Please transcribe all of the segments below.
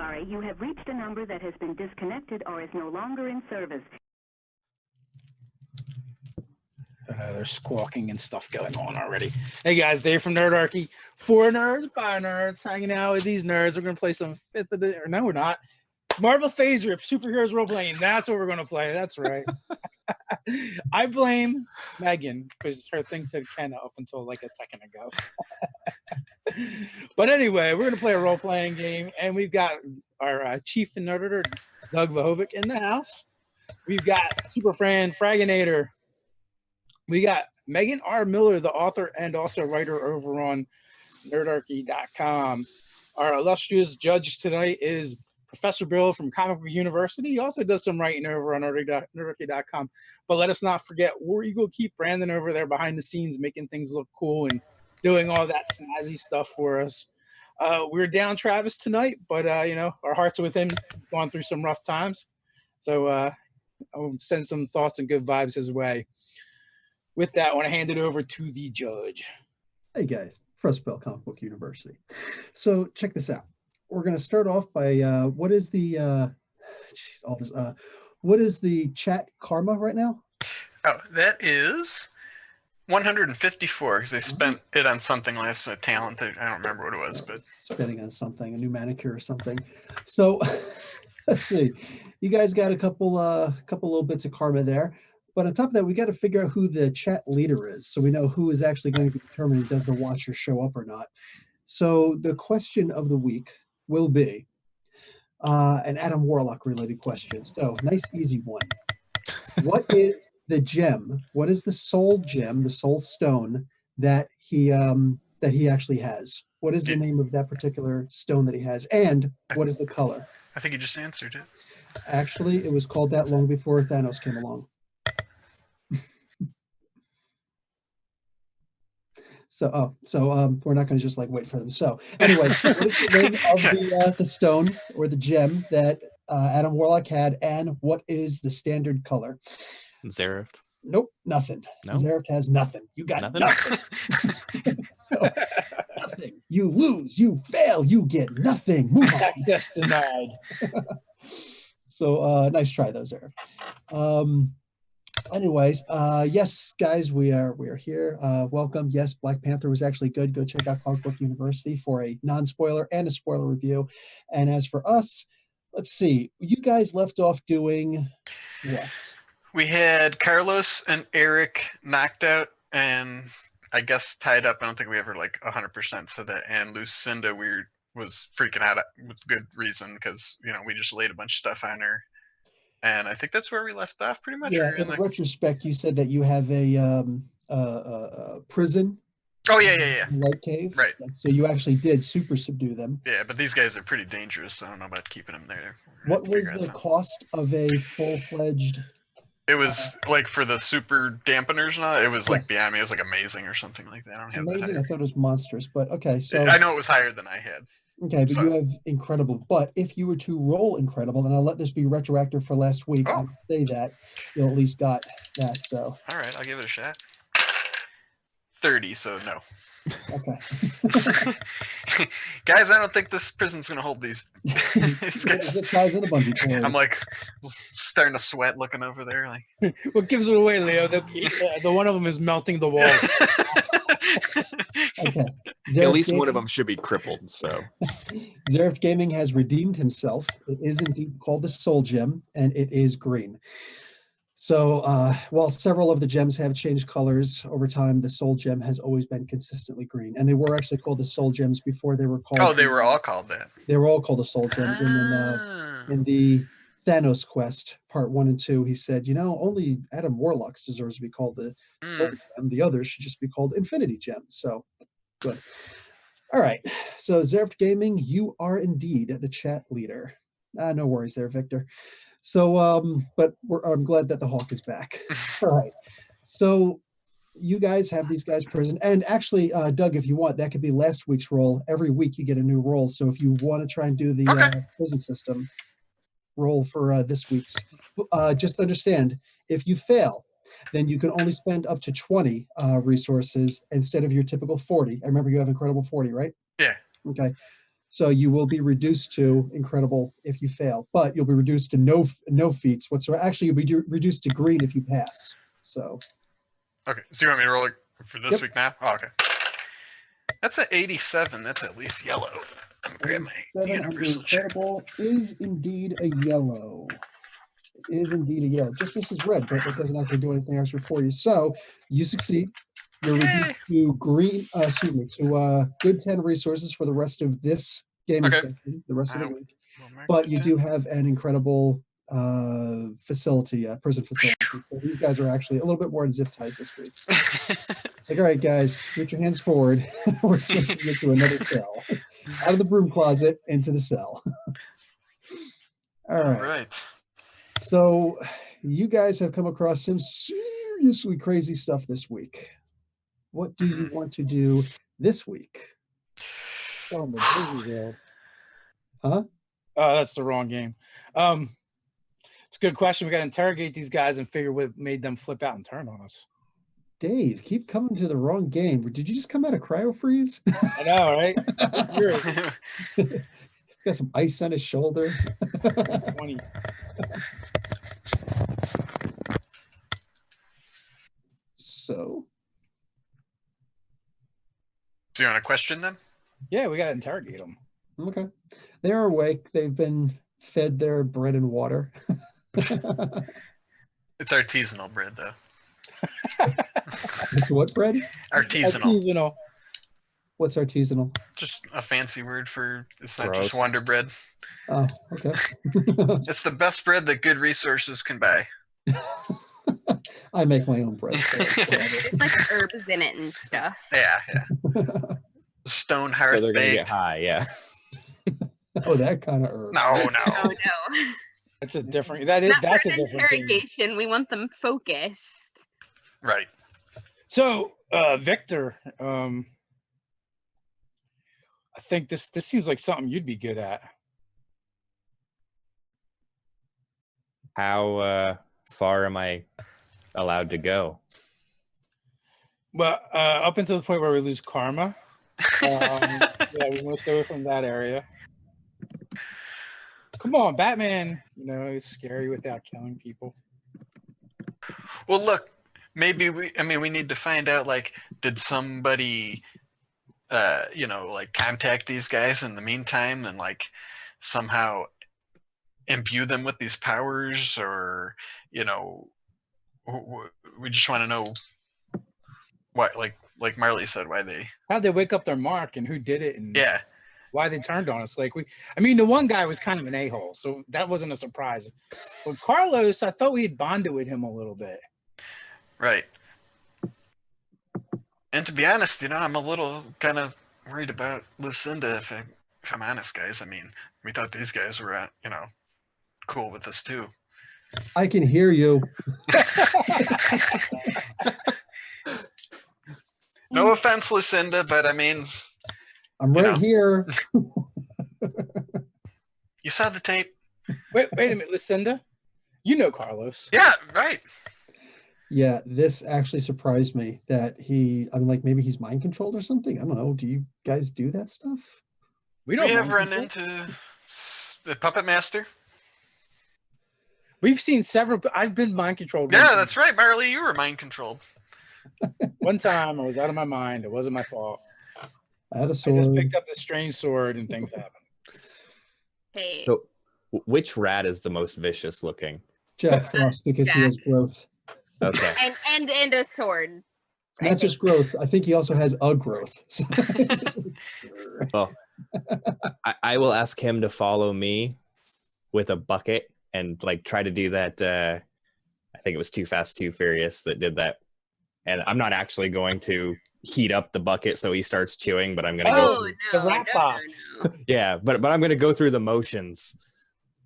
sorry. You have reached a number that has been disconnected or is no longer in service. There's squawking and stuff going on already. Hey guys, Dave from Nerdarchy. For nerds, by nerds, hanging out with these nerds. We're going to play some 5th edition. Or no, we're not. Marvel Phase Rip, Superheroes Role Playing. That's what we're going to play. That's right. I blame Megan because her thing said Kenna up until like a second ago. But anyway, we're going to play a role-playing game, and we've got our chief and nerder, Doug Vahovic, in the house. We've got Superfan Fraginator. We got Megan R. Miller, the author and also writer over on Nerdarchy.com. Our illustrious judge tonight is Professor Bill from Comic Book University. He also does some writing over on Nerdarchy.com. But let us not forget, we're going to keep Brandon over there behind the scenes, making things look cool and doing all that snazzy stuff for us. We're down Travis tonight, but, you know, our hearts are with him. He's gone through some rough times. So I'll send some thoughts and good vibes his way. With that, I want to hand it over to the judge. Hey guys, Professor Bill, Comic Book University. So check this out. We're going to start off by what is the what is the chat karma right now? Oh, that is 154 because they spent it on something last minute talent. I don't remember what it was, but spending on something, a new manicure or something. So let's see. You guys got a couple little bits of karma there. But on top of that, we got to figure out who the chat leader is, so we know who is actually going to be determining does the watcher show up or not. So the question of the week will be an Adam Warlock related question. So nice, easy one. What is the gem? What is the soul gem, the soul stone that he actually has? What is the name of that particular stone that he has, and what is the color? I think you just answered it. Actually, it was called that long before Thanos came along. So we're not going to just like wait for them. So anyway, what is the name of the stone or the gem that Adam Warlock had, and what is the standard color? Xerath. Nope, nothing. No? Xerath has nothing. You got nothing. So, nothing. You lose. You fail. You get nothing. Move on. Access denied. So nice try though, Xerath. Anyways, yes, guys, we are here. Welcome. Yes, Black Panther was actually good. Go check out Comic Book University for a non-spoiler and a spoiler review. And as for us, let's see. You guys left off doing what? We had Carlos and Eric knocked out and I guess tied up. I don't think we ever like 100% said that. And Lucinda was freaking out with good reason because, you know, we just laid a bunch of stuff on her. And I think that's where we left off pretty much. Yeah, in retrospect, you said that you have a prison. Oh, yeah. Light cave. Right. And so you actually did super subdue them. Yeah, but these guys are pretty dangerous, so I don't know about keeping them there. What was the cost of a full-fledged... It was like for the super dampeners and all, it was like beyond me. It was like amazing or something like that. I don't have amazing. I thought it was monstrous, but okay. So I know it was higher than I had. Okay, but you have incredible. But if you were to roll incredible, and I'll let this be retroactive for last week, I'll say that you at least got that. So all right, I'll give it a shot. 30, so no. Okay. Guys, I don't think this prison's gonna hold these guys. The guys in the bungee cord. I'm like starting to sweat looking over there. Like, what gives it away, Leo? The one of them is melting the wall. Okay. At least one of them should be crippled. So Xerath Gaming has redeemed himself. It is indeed called the Soul Gem, and it is green. So while several of the gems have changed colors over time, the Soul Gem has always been consistently green. And they were actually called the Soul Gems before they were called... Oh, they were all called that. They were all called the Soul Gems. And then in the Thanos Quest, Part 1 and 2, he said, you know, only Adam Warlock deserves to be called the Soul Gem. The others should just be called Infinity Gems. So, good. All right. So, Xerath Gaming, you are indeed the chat leader. No worries there, Victor. So, but I'm glad that the Hawk is back. All right. So you guys have these guys prison. And actually, Doug, if you want, that could be last week's roll. Every week you get a new roll. So if you want to try and do the prison system roll for this week's, just understand, if you fail, then you can only spend up to 20 resources instead of your typical 40. I remember you have incredible 40, right? Yeah. Okay. So you will be reduced to incredible if you fail, but you'll be reduced to no feats whatsoever. Actually, you'll be reduced to green if you pass. So. Okay, so you want me to roll it for this Yep. week now? Oh, okay. That's an 87. That's at least yellow. I'm gonna grab my 87 under universal check. incredible is indeed a yellow. It is indeed a yellow. Just misses red, but it doesn't actually do anything extra for you. So you succeed. You're reduced to green, to good 10 resources for the rest of this gaming Okay. session, the rest of the week. We'll mark But it you down. do have an incredible facility, prison facility. So these guys are actually a little bit more in zip ties this week. It's like, all right, guys, put your hands forward. We're switching you to another cell. Out of the broom closet into the cell. All right. Right. So you guys have come across some seriously crazy stuff this week. What do you want to do this week? Oh, the Disney World. Huh? Oh, that's the wrong game. It's a good question. We got to interrogate these guys and figure what made them flip out and turn on us. Dave, keep coming to the wrong game. Did you just come out of cryo freeze? I know, right? Where is it? He's got some ice on his shoulder. 20. So, Do you want to question them? Yeah, we got to interrogate them. okay. They're awake. They've been fed their bread and water. It's artisanal bread, though. It's what bread? Artisanal. Artisanal. What's artisanal? Just a fancy word for it's not Gross. just Wonder Bread. Oh, okay. It's the best bread that good resources can buy. I make my own bread. So whatever. There's like herbs in it and stuff. Yeah, yeah. Stone So hearth they're gonna get baked. high, yeah. Oh, that kind of herb. No, Oh no. no. That's a different. That is. Not That's for a an different thing. interrogation. We want them focused. Right. So, Victor, I think this seems like something you'd be good at. How far am I allowed to go? Well, up until the point where we lose karma. Yeah, we want to stay away from that area. Come on, Batman. You know, he's scary without killing people. Well, look, maybe we need to find out, like, did somebody, like contact these guys in the meantime and like somehow imbue them with these powers, or, we just want to know what, like Marley said, why they. How'd they wake up their mark and who did it and Yeah. why they turned on us? Like the one guy was kind of an a-hole, so that wasn't a surprise. But Carlos, I thought we had bonded with him a little bit. Right. And to be honest, I'm a little kind of worried about Lucinda, if I'm honest, guys. I mean, we thought these guys were, cool with us too. I can hear you. No offense, Lucinda, but I mean, I'm right here. you saw the tape. Wait a minute, Lucinda. You know Carlos. Yeah, right. Yeah, this actually surprised me that maybe he's mind controlled or something. I don't know. Do you guys do that stuff? We We don't have mind run control. into the Puppet Master. We've seen several. I've been mind controlled. Yeah, that's right, Marley. You were mind controlled. One time I was out of my mind. It wasn't my fault. I had a I sword. just picked up this strange sword and things happened. Hey. So, which rat is the most vicious looking? Jack Frost, because he has growth. Okay. and a sword. I Not just think. growth. I think he also has a growth. Well, I will ask him to follow me with a bucket and like try to do that. I think it was Too Fast, Too Furious that did that. And I'm not actually going to heat up the bucket so he starts chewing, but I'm going to go. Oh Through, no! The rat no, box. no, no. yeah, but I'm going to go through the motions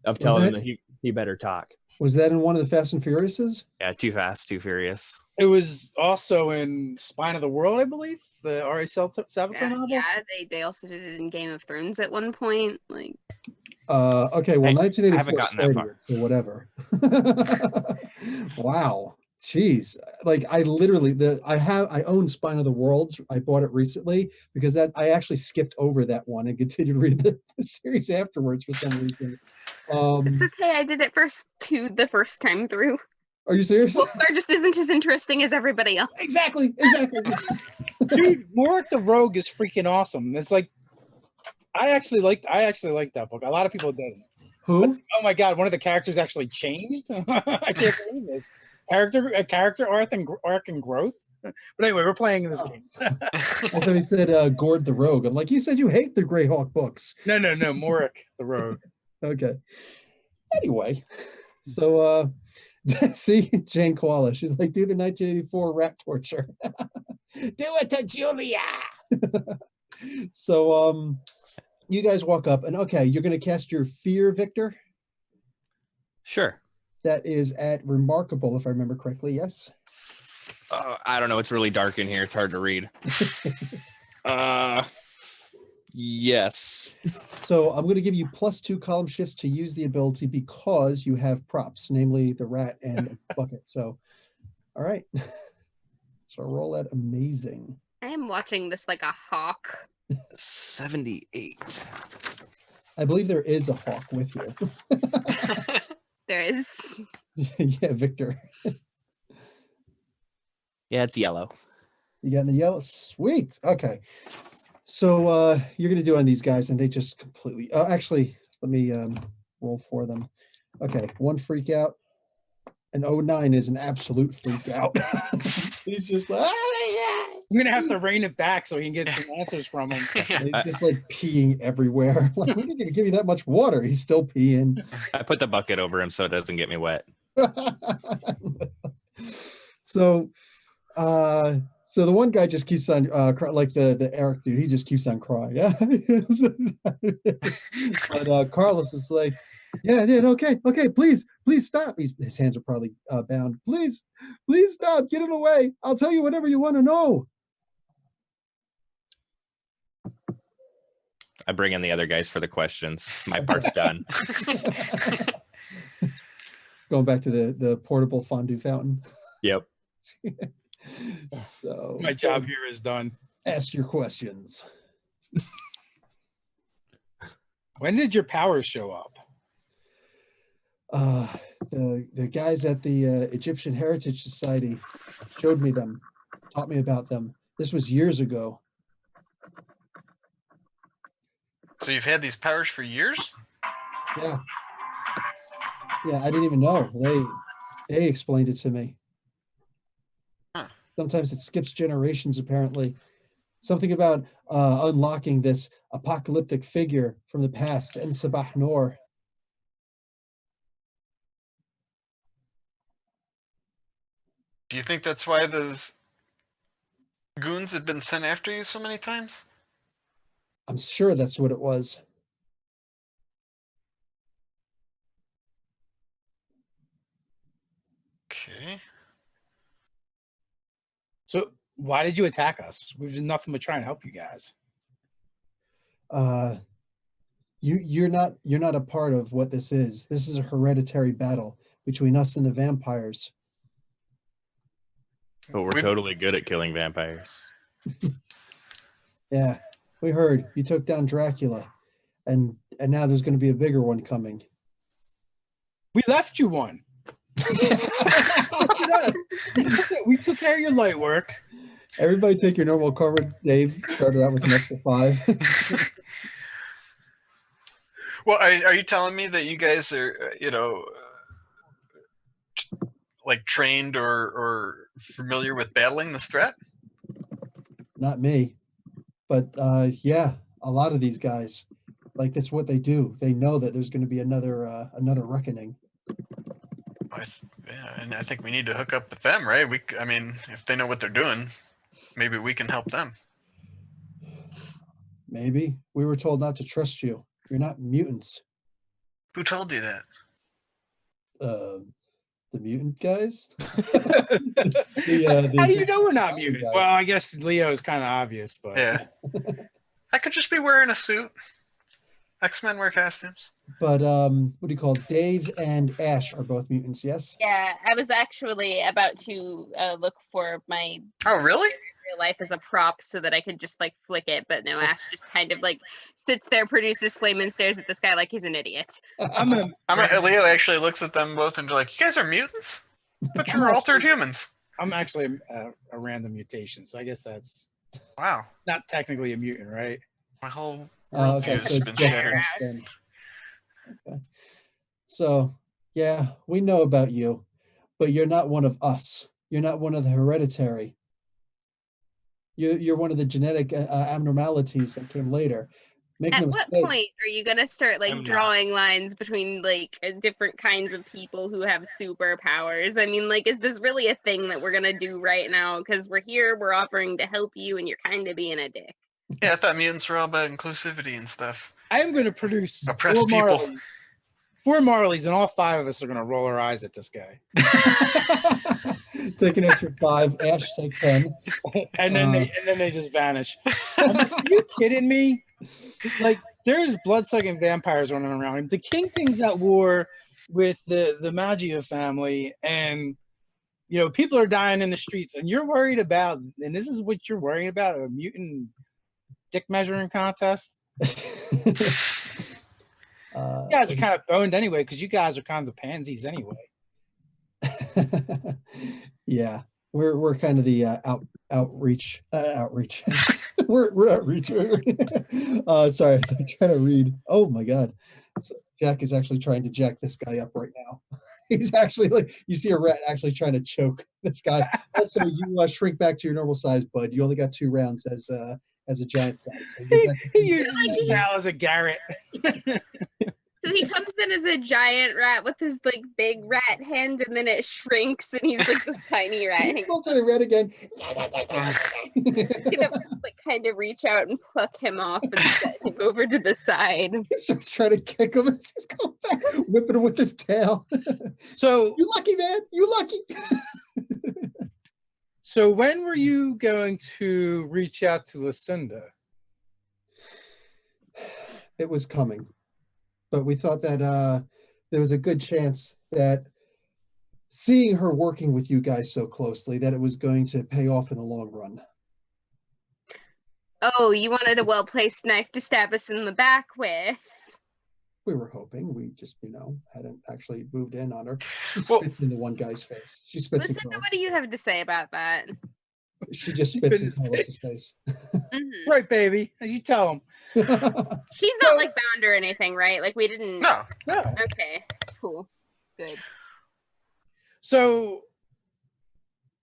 of telling him that he better talk. Was that in one of the Fast and Furiouses? Yeah, Too Fast, Too Furious. It was also in Spine of the World, I believe, the R.A. Salvatore novel. Yeah, they also did it in Game of Thrones at one point. Like, Okay, well, Hey, 1984 I haven't gotten that started, so whatever. Wow. Jeez, like I literally I own Spine of the Worlds. I bought it recently because that I actually skipped over that one and continued reading the series afterwards for some reason. It's okay. I did it the first time through. Are you serious? Wolfgar just isn't as interesting as everybody else. Exactly. Dude, Morik the Rogue is freaking awesome. It's like I actually liked that book. A lot of people didn't. Who? Oh my god, one of the characters actually changed. I can't believe this. Character arc and growth. But anyway, we're playing in this game. I thought he said Gord the Rogue. I'm like, you said you hate the Greyhawk books. No, Morik the Rogue. Okay. Anyway, so see Jane Koala. She's like, do the 1984 rat torture. Do it to Julia. So you guys walk up and okay, you're gonna cast your fear, Victor. Sure. That is at Remarkable, if I remember correctly. Yes. I don't know. It's really dark in here. It's hard to read. Yes. So I'm going to give you +2 column shifts to use the ability because you have props, namely the rat and bucket. So, all right. So roll that amazing. I am watching this like a hawk. 78. I believe there is a hawk with you. There is. Yeah, Victor. Yeah, it's yellow. You got in the yellow? Sweet. Okay. So you're going to do it on these guys, and they just completely... actually, let me roll for them. Okay, 1 freak out. An 09 is an absolute freak out. He's just like... I'm going to have to rein it back so we can get some answers from him. He's just like peeing everywhere. Like, we're not going to give you that much water. He's still peeing. I put the bucket over him so it doesn't get me wet. So the one guy just keeps on like the Eric dude. He just keeps on crying. Yeah. But Carlos is like, yeah, okay, please stop. His hands are probably bound. Please stop. Get it away. I'll tell you whatever you want to know. I bring in the other guys for the questions. My part's done. Going back to the portable fondue fountain. Yep. So My job here is done. ask your questions. When did your powers show up? The guys at the Egyptian Heritage Society showed me them, taught me about them. This was years ago. So you've had these powers for years? Yeah, I didn't even know. They explained it to me. Huh. Sometimes it skips generations, apparently. Something about unlocking this apocalyptic figure from the past, and Sabah Noor. Do you think that's why those goons had been sent after you so many times? I'm sure that's what it was. Okay. So why did you attack us? We've done nothing but trying to help you guys. You're not a part of what this is. This is a hereditary battle between us and the vampires. But we're totally good at killing vampires. Yeah, we heard you took down Dracula, and now there's going to be a bigger one coming. We left you one. We took care of your light work. Everybody take your normal cover. Dave started out with an extra 5. Well, are you telling me that you guys are, like trained or familiar with battling this threat? Not me, but yeah, a lot of these guys, like that's what they do. They know that there's going to be another reckoning. Yeah, and I think we need to hook up with them, right? I mean, if they know what they're doing, maybe we can help them. Maybe. We were told not to trust you. You're not mutants. Who told you that? The mutant guys. How do you know we're not guys. mutant? Well, I guess Leo is kind of obvious, but Yeah. I could just be wearing a suit. X-Men wear costumes. But what do you call it? Dave and Ash are both mutants, yes? Yeah, I was actually about to look for my Oh, really? real life as a prop so that I could just like flick it, but no, Ash just kind of like sits there, produces flame, and stares at the sky like he's an idiot. Leo actually looks at them both and they're like, "You guys are mutants? I thought you were altered humans." I'm actually a random mutation, so I guess that's Wow, not technically a mutant, right? my whole Okay, worldview so has been just shattered. Ash then. Okay. So, yeah, we know about you, but you're not one of us. You're not one of the hereditary. You're one of the genetic abnormalities that came later. Make At no what mistake. point are you gonna start like I'm not. drawing lines between like different kinds of people who have superpowers? I mean, like, is this really a thing that we're gonna do right now? Because we're here, we're offering to help you, and you're kind of being a dick. Yeah, I thought mutants were all about inclusivity and stuff. I am going to produce Oppressed 4 people. Marleys. 4 Marleys, and all 5 of us are going to roll our eyes at this guy. Take an extra 5. Ash, take 10. and then they just vanish. I'm like, are you kidding me? Like, there's blood-sucking vampires running around. The Kingpin's at war with the Magia family, and you know, people are dying in the streets, and you're worried about, and this is what you're worried about, a mutant dick measuring contest. You guys are kind of boned anyway, because you guys are kinds of pansies anyway. Yeah, we're kind of the outreach. we're outreach. Sorry, I was trying to read. Oh my god, so Jack is actually trying to jack this guy up right now. He's actually like, you see a rat actually trying to choke this guy. Also, you shrink back to your normal size, bud. You only got 2 rounds as a giant size. So He uses his now as a Garrett. So he comes in as a giant rat with his like big rat hand, and then it shrinks, and he's like this tiny rat. He's still tiny rat again. Gonna like kind of reach out and pluck him off and set him over to the side. He starts trying to kick him. And he's going back, whipping him with his tail. So you lucky man, you lucky. So when were you going to reach out to Lucinda? It was coming, but we thought that there was a good chance that seeing her working with you guys so closely, that it was going to pay off in the long run. Oh, you wanted a well-placed knife to stab us in the back with. We were hoping. We just, hadn't actually moved in on her. She Well- spits into one guy's face. She spits in Listen, Carlos. what do you have to say about that? She just She spits spit in in his Carlos's face. face. Mhm. Right, baby. You tell him. She's not like bound or anything, right? Like we didn't. No, No. Okay, cool, good. So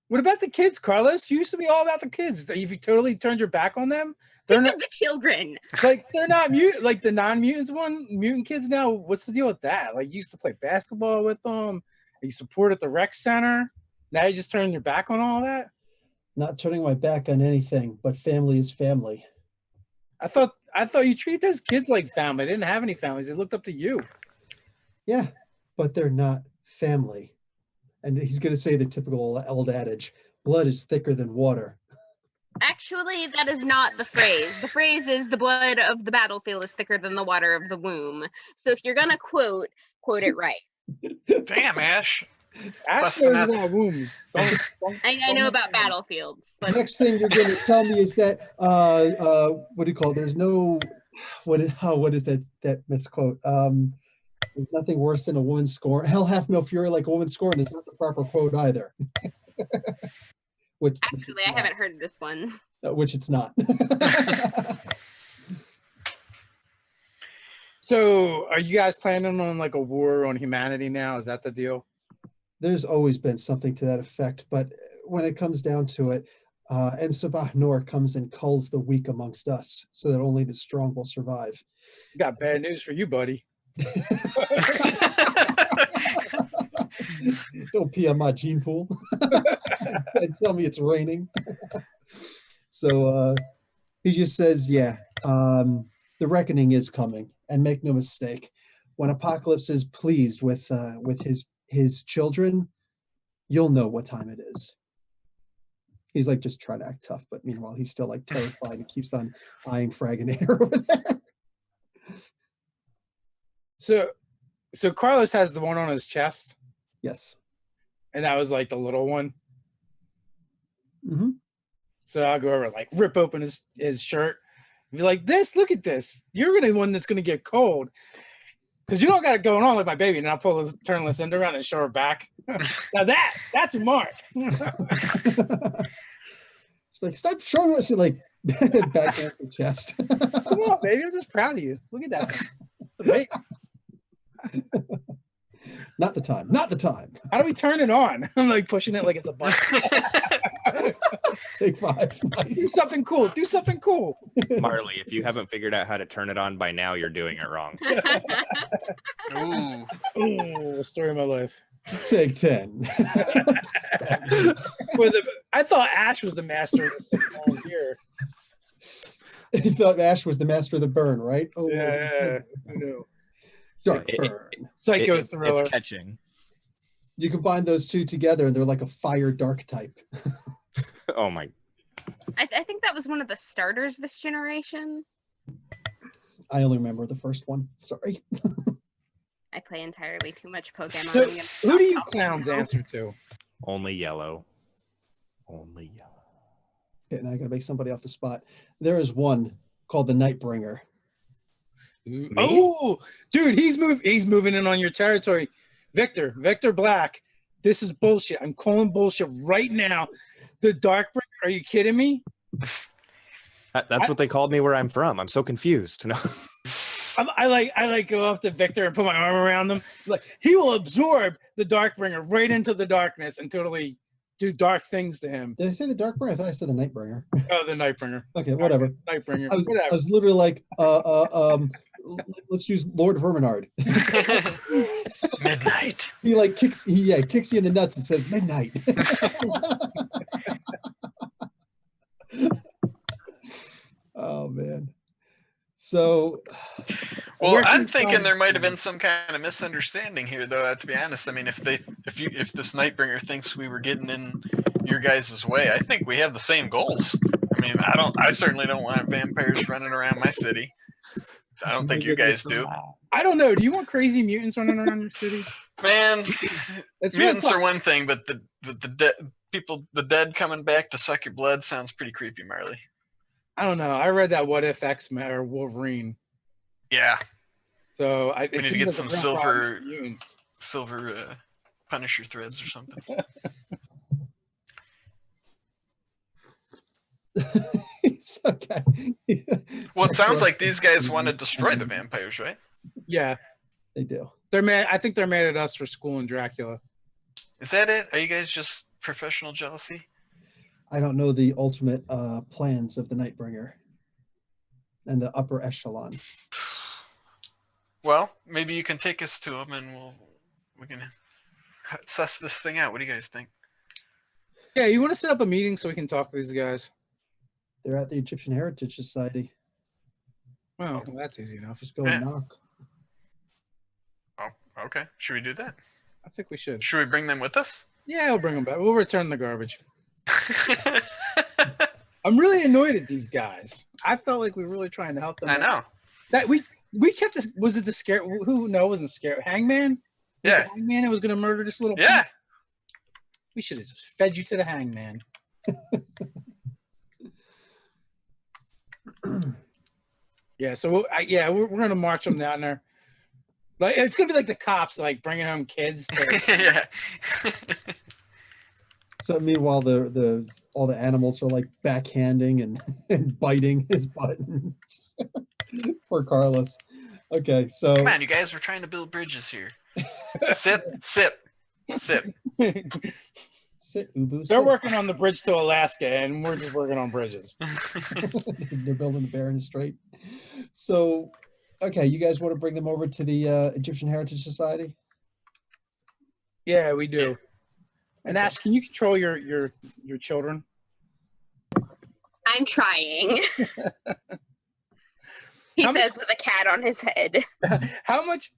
what about the kids, Carlos? You used to be all about the kids. Have you totally turned your back on them? They're Think not of the children. like they're not mutant like the non-mutants mutant kids now. What's the deal with that? Like you used to play basketball with them, you supported the rec center. Now you just turn your back on all that? Not turning my back on anything, but family is family. I thought you treated those kids like family. They didn't have any families. They looked up to you. Yeah, but they're not family. And he's going to say the typical old adage, blood is thicker than water. Actually, that is not the phrase. The phrase is the blood of the battlefield is thicker than the water of the womb. So if you're gonna quote it right. damn Ash. Ask Busting those up. about wombs. I know about battlefields. But Next thing you're going to tell me is that, what do you call it? There's no, what is that misquote? There's nothing worse than a woman scorn. Hell hath no fury like a woman scorn is not the proper quote either. Which actually, I haven't heard this one. Which it's not. So are you guys planning on like a war on humanity now? Is that the deal? There's always been something to that effect, but when it comes down to it, En Sabah Nur comes and culls the weak amongst us, so that only the strong will survive. Got bad news for you, buddy. Don't pee on my gene pool and tell me it's raining. So he just says, yeah, the reckoning is coming, and make no mistake, when Apocalypse is pleased with his children, you'll know what time it is. He's like just trying to act tough, but meanwhile he's still like terrified and keeps on eyeing Fraginator over there. So Carlos has the one on his chest, Yes. and that was like the little one. Mm-hmm. So I'll go over, like, rip open his shirt, and be like, look at this. You're gonna be the one that's gonna get cold. Because you don't got it going on like my baby. And I'll turn Lucinda around and show her back. Now that's a mark. It's like, stop showing us, like, back at the chest. Come on, baby. I'm just proud of you. Look at that. The baby. Not the time. Not the time. How do we turn it on? I'm like pushing it like it's a button. Take 5. Do Nice. something cool. Do something cool. Marley, if you haven't figured out how to turn it on by now, you're doing it wrong. Ooh. Oh, story of my life. Take 10. I thought Ash was the master of the 6 balls here. He thought Ash was the master of the burn, right? Oh, Yeah. I know. Dark It- burn. Psycho It's thriller. catching. You combine those two together, and they're like a fire dark type. Oh my. I think that was one of the starters this generation. I only remember the first one. Sorry. I play entirely too much Pokemon. So, I'm gonna who do you stop talking clowns now. answer to? Only yellow. Only yellow. Okay, now I gotta make somebody off the spot. There is one called the Nightbringer. Oh, dude, he's moving in on your territory. Victor Black. This is bullshit. I'm calling bullshit right now. The Darkbringer, are you kidding me? That's what they called me where I'm from. I'm so confused. No. I like go up to Victor and put my arm around him. Like, he will absorb the Darkbringer right into the darkness and totally do dark things to him. Did I say the Darkbringer? I thought I said the Nightbringer. Oh, the Nightbringer. Okay, whatever. Nightbringer. I Whatever. was literally like, let's use Lord Verminard. Midnight. He like kicks you in the nuts and says midnight. Oh man. So Well, Where can I'm you thinking find there this might have guy? been some kind of misunderstanding here, though. To be honest, I mean, if this Nightbringer thinks we were getting in your guys' way, I think we have the same goals. I mean, I certainly don't want vampires running around my city. I don't think you guys do. I don't know. Do you want crazy mutants running around your city? Man, It's real mutants tough. are one thing, but the dead coming back to suck your blood sounds pretty creepy, Marley. I don't know. I read that What If X-Men or Wolverine. Yeah, So we need to get some silver mutants. Punisher threads or something. it's okay. Well, it sounds like these guys want to destroy the vampires, right? Yeah, They do. they're mad. I think they're mad at us for schooling Dracula. Is that it? Are you guys just professional jealousy? I don't know the ultimate plans of the Nightbringer and the upper echelon. Well, maybe you can take us to them and we can suss this thing out. What do you guys think? Yeah, you want to set up a meeting so we can talk to these guys? They're at the Egyptian Heritage Society. Well, that's easy enough. Just go and knock. Oh, okay. Should we do that? I think we should. Should we bring them with us? Yeah, we'll bring them back. We'll return the garbage. I'm really annoyed at these guys. I felt like we were really trying to help them. I out. know. That we kept this. Was it the scare? Who? No, it wasn't scare. Hangman. Was Yeah. it Hangman that was going to murder this little. Yeah. punk? We should have just fed you to the Hangman. Yeah. So we're going to march them down there. Like, it's going to be like the cops, like bringing home kids. To, Yeah. So meanwhile, all the animals are like backhanding and biting his buttons. Poor Carlos. Okay, so Come on, you guys. We're trying to build bridges here. Sip. sit, Ubu. They're Sit. working on the bridge to Alaska, and we're just working on bridges. They're building the Barren Strait. So, okay, you guys want to bring them over to the Egyptian Heritage Society? Yeah, we do. And Ash, can you control your children? I'm trying. He How much- says with a cat on his head. How much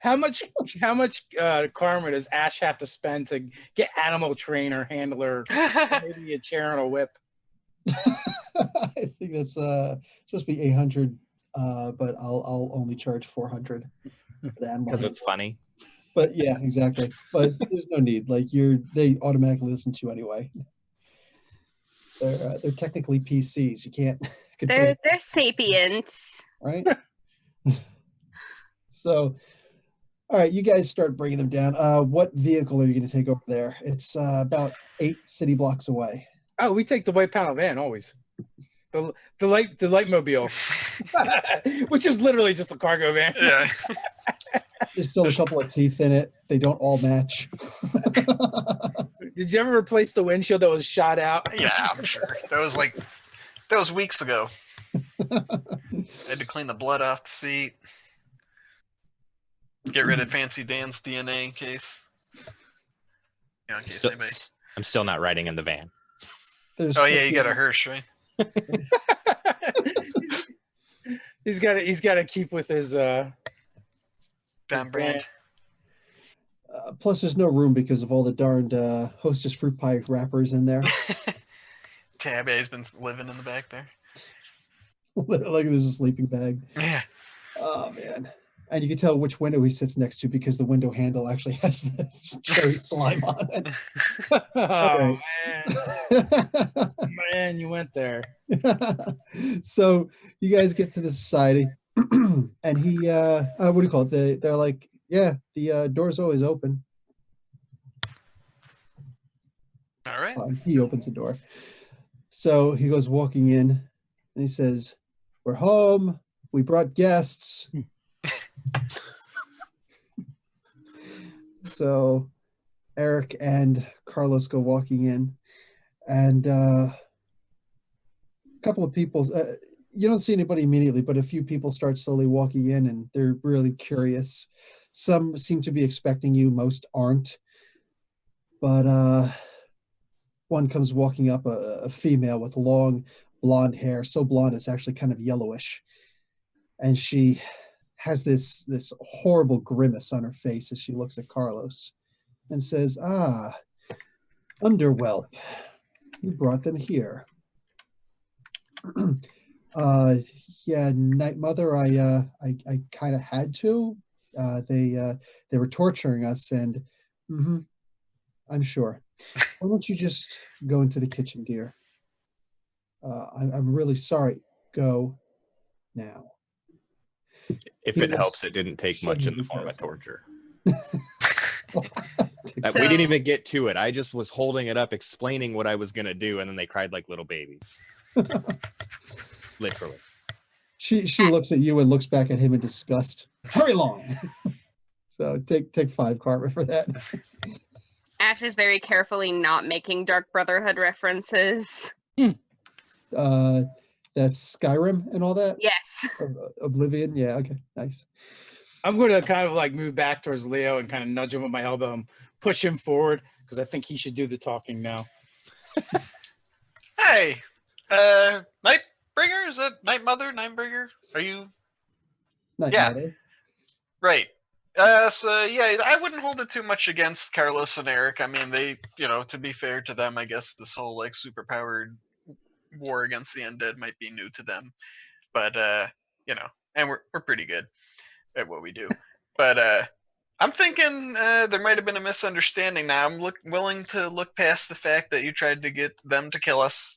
karma does Ash have to spend to get animal trainer, handler, maybe a chair and a whip? I think that's supposed to be 800, but I'll only charge 400. the animal Because it's handler. funny. But yeah, exactly. But there's no need. Like they automatically listen to you anyway. They're technically PCs. You can't control, They're sapient. right? So, all right, you guys start bringing them down. What vehicle are you going to take over there? It's about 8 city blocks away. Oh, we take the white panel van always. The lightmobile, which is literally just a cargo van. Yeah. There's still a couple of teeth in it. They don't all match. Did you ever replace the windshield that was shot out? Yeah, I'm sure. That was weeks ago. I had to clean the blood off the seat. Get rid of Fancy Dan's DNA in case. In case anybody. I'm still not riding in the van. There's Oh yeah, you got a Hirsch, right? He's got to keep with his Don Brand. Plus, there's no room because of all the darned Hostess fruit pie wrappers in there. Tabby's been living in the back there. Like there's a sleeping bag. Yeah. Oh man! And you can tell which window he sits next to because the window handle actually has this cherry slime on it. Oh man, man, you went there. So you guys get to the society, and he, what do you call it? They're like, yeah, the door's always open. All right. He opens the door. So he goes walking in, and he says, "We're home. We brought guests." So Eric and Carlos go walking in, and a couple of people, you don't see anybody immediately, but a few people start slowly walking in, and they're really curious. Some seem to be expecting you, most aren't. But one comes walking up, a female with long blonde hair, so blonde it's actually kind of yellowish. And she has this horrible grimace on her face as she looks at Carlos and says, "Ah, Underwhelp, you brought them here." Yeah, Night Mother, I kind of had to. They were torturing us, and I'm sure. Why don't you just go into the kitchen, dear? I'm really sorry. Go now. If it helps, it didn't take much in the form of torture. We So- didn't even get to it. I just was holding it up, explaining what I was going to do, and then they cried like little babies. Literally. She looks at you and looks back at him in disgust. Hurry along. So take 5 karma for that. Ash is very carefully not making Dark Brotherhood references. That's Skyrim and all that? Yes. Oblivion? Yeah, okay, nice. I'm going to kind of like move back towards Leo and kind of nudge him with my elbow and push him forward because I think he should do the talking now. Hey, Nightbringer? Is that Night Mother? Nightbringer? Are you Night Yeah. Mother. right? So yeah, I wouldn't hold it too much against Carlos and Eric. I mean, they, to be fair to them, I guess this whole like superpowered war against the undead might be new to them, but and we're pretty good at what we do. But I'm thinking there might have been a misunderstanding. Now I'm willing to look past the fact that you tried to get them to kill us,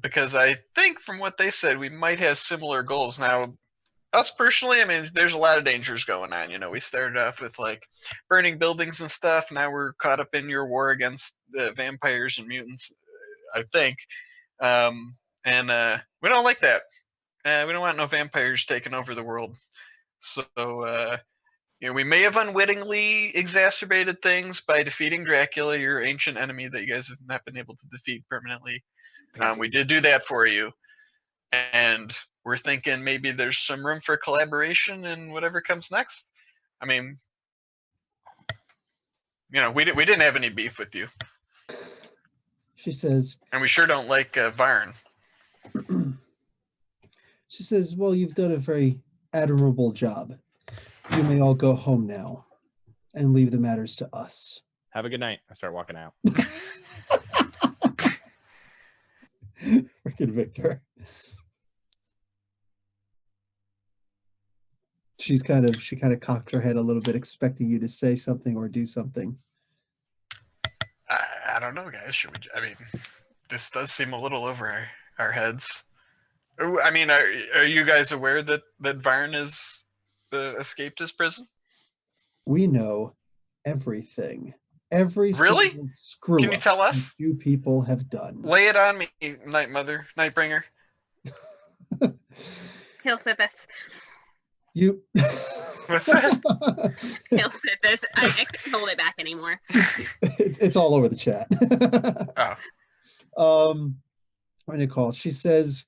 because I think from what they said we might have similar goals. Now, us personally, I mean, there's a lot of dangers going on. We started off with like burning buildings and stuff. Now we're caught up in your war against the vampires and mutants, I think. And we don't like that. We don't want no vampires taking over the world. So, we may have unwittingly exacerbated things by defeating Dracula, your ancient enemy that you guys have not been able to defeat permanently. We did do that for you. And we're thinking maybe there's some room for collaboration in whatever comes next. I mean, we didn't have any beef with you. She says, And we sure don't like Varn. she says, "Well, you've done a very admirable job. You may all go home now and leave the matters to us." Have a good night. I start walking out. Freaking Victor. she kind of cocked her head a little bit, expecting you to say something or do something. I don't know, guys. I mean, this does seem a little over our heads. I mean, are you guys aware that Varn has escaped his prison? We know everything. Every Really? single screw Can you up tell that us? you people have done. Lay it on me, Night Mother, Nightbringer. He'll sit this. You. What's that? He'll sit this. I couldn't hold it back anymore. It's all over the chat. Oh. What do you call it? She says,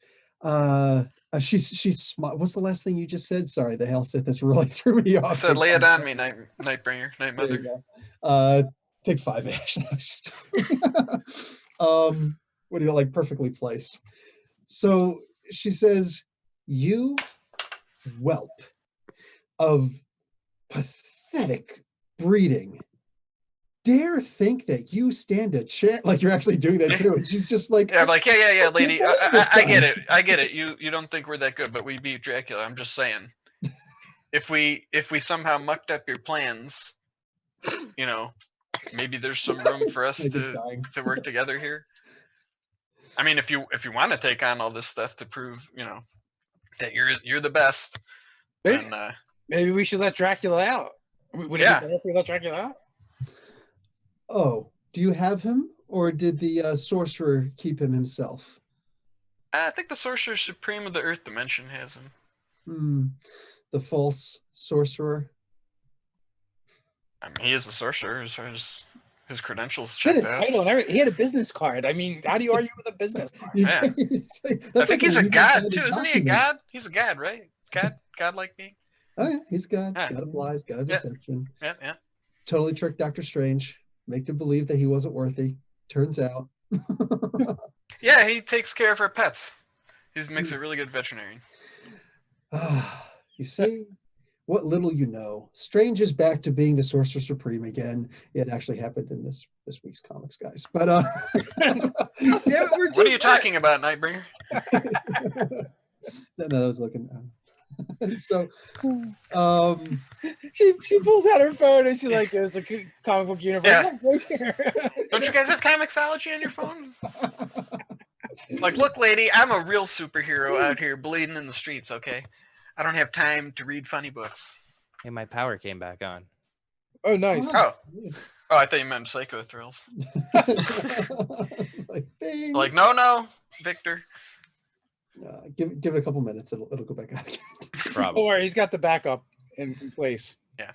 she's what's the last thing you just said? Sorry, the hell said this really threw me off. I said, lay it on me, Nightbringer, Night There you Mother. go. Take 5, Ash. What do you like? Perfectly placed. So she says, you whelp of pathetic breeding dare think that you stand a chance. Like you're actually doing that too. And she's just like, Yeah, I'm like, yeah, lady. I get guy. it. I get it. You don't think we're that good, but we beat Dracula. I'm just saying. If we somehow mucked up your plans, you know, maybe there's some room for us to work together here. I mean, if you want to take on all this stuff to prove, you know, that you're the best, then Maybe we should let Dracula out. Would it be better if we let Dracula out? Oh, do you have him, or did the sorcerer keep him himself? I think the Sorcerer Supreme of the Earth Dimension has him. The false sorcerer. I mean, he is a sorcerer as far as his credentials He had checked his out. title and everything. He had a business card. I mean, how do you argue with a business card? Yeah. I think he's a god too, isn't he? A god? He's a god, right? God like me. Oh yeah, he's a god. Yeah. God applies. God of deception. Yeah. Totally tricked Doctor Strange. Make him believe that he wasn't worthy. Turns out. Yeah, he takes care of our pets. He makes a really good veterinarian. You see, what little you know. Strange is back to being the Sorcerer Supreme again. It actually happened in this week's comics, guys. But What are you talking about, Nightbringer? No, I was looking. So, she pulls out her phone and she like goes to comic book universe. Yeah. Look, right here. Don't you guys have Comixology on your phone? Like, look, lady, I'm a real superhero out here bleeding in the streets, okay? I don't have time to read funny books. Hey, my power came back on. Oh, nice. Oh, I thought you meant Psycho Thrills. It's like, bing. Like, no, Victor. Give it a couple minutes. It'll go back out again. Probably. Don't worry, he's got the backup in place. Yeah.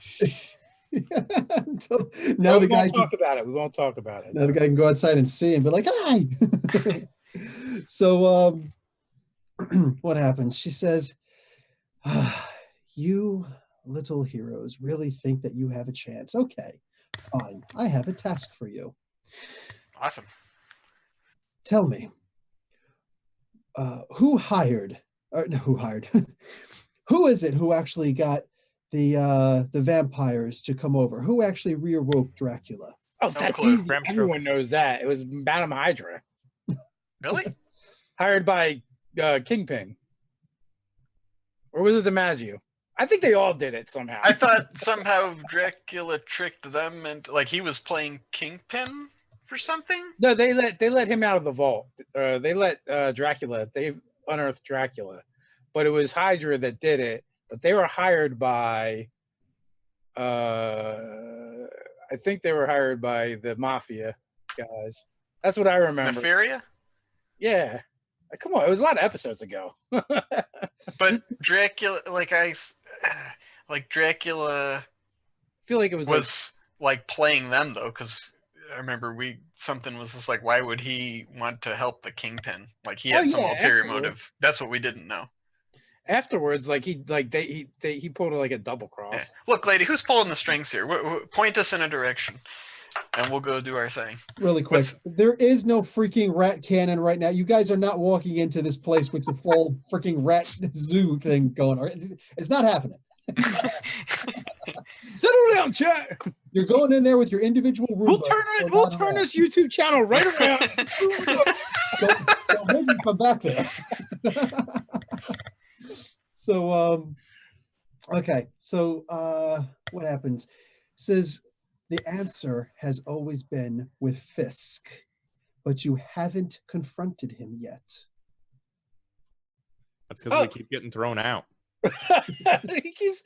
Now the guy won't talk about it. We won't talk about it. Now the guy can go outside and see and be like, "Hi." So what happens? She says, "You little heroes really think that you have a chance. Okay, fine. I have a task for you. Awesome. Tell me, who hired? Who is it who actually got the vampires to come over? Who actually reawoke Dracula?" Oh, that's clue. easy. Everyone knows that. It was Madame Hydra, Really? hired by Kingpin. Or was it the Magi? I think they all did it somehow. I thought somehow Dracula tricked them and like he was playing Kingpin for something. No, they let him out of the vault. They let Dracula. They unearthed Dracula, but it was Hydra that did it. But they were hired by. I think they were hired by the mafia guys. That's what I remember. Nefaria? Yeah, come on, it was a lot of episodes ago. But Dracula, Dracula I feel like it was like playing them though, because I remember something was just like, why would he want to help the Kingpin? Like he had some ulterior motive. That's what we didn't know. Afterwards, he pulled like a double cross. Yeah. Look, lady, who's pulling the strings here? Point us in a direction, and we'll go do our thing. Really quick, there is no freaking rat cannon right now. You guys are not walking into this place with your full freaking rat zoo thing going on. It's not happening. Settle down, chat. You're going in there with your individual room. We'll turn this YouTube channel right around. Don't make me come back there. So Okay, so what happens? Says the answer has always been with Fisk, but you haven't confronted him yet. That's because we keep getting thrown out. he keeps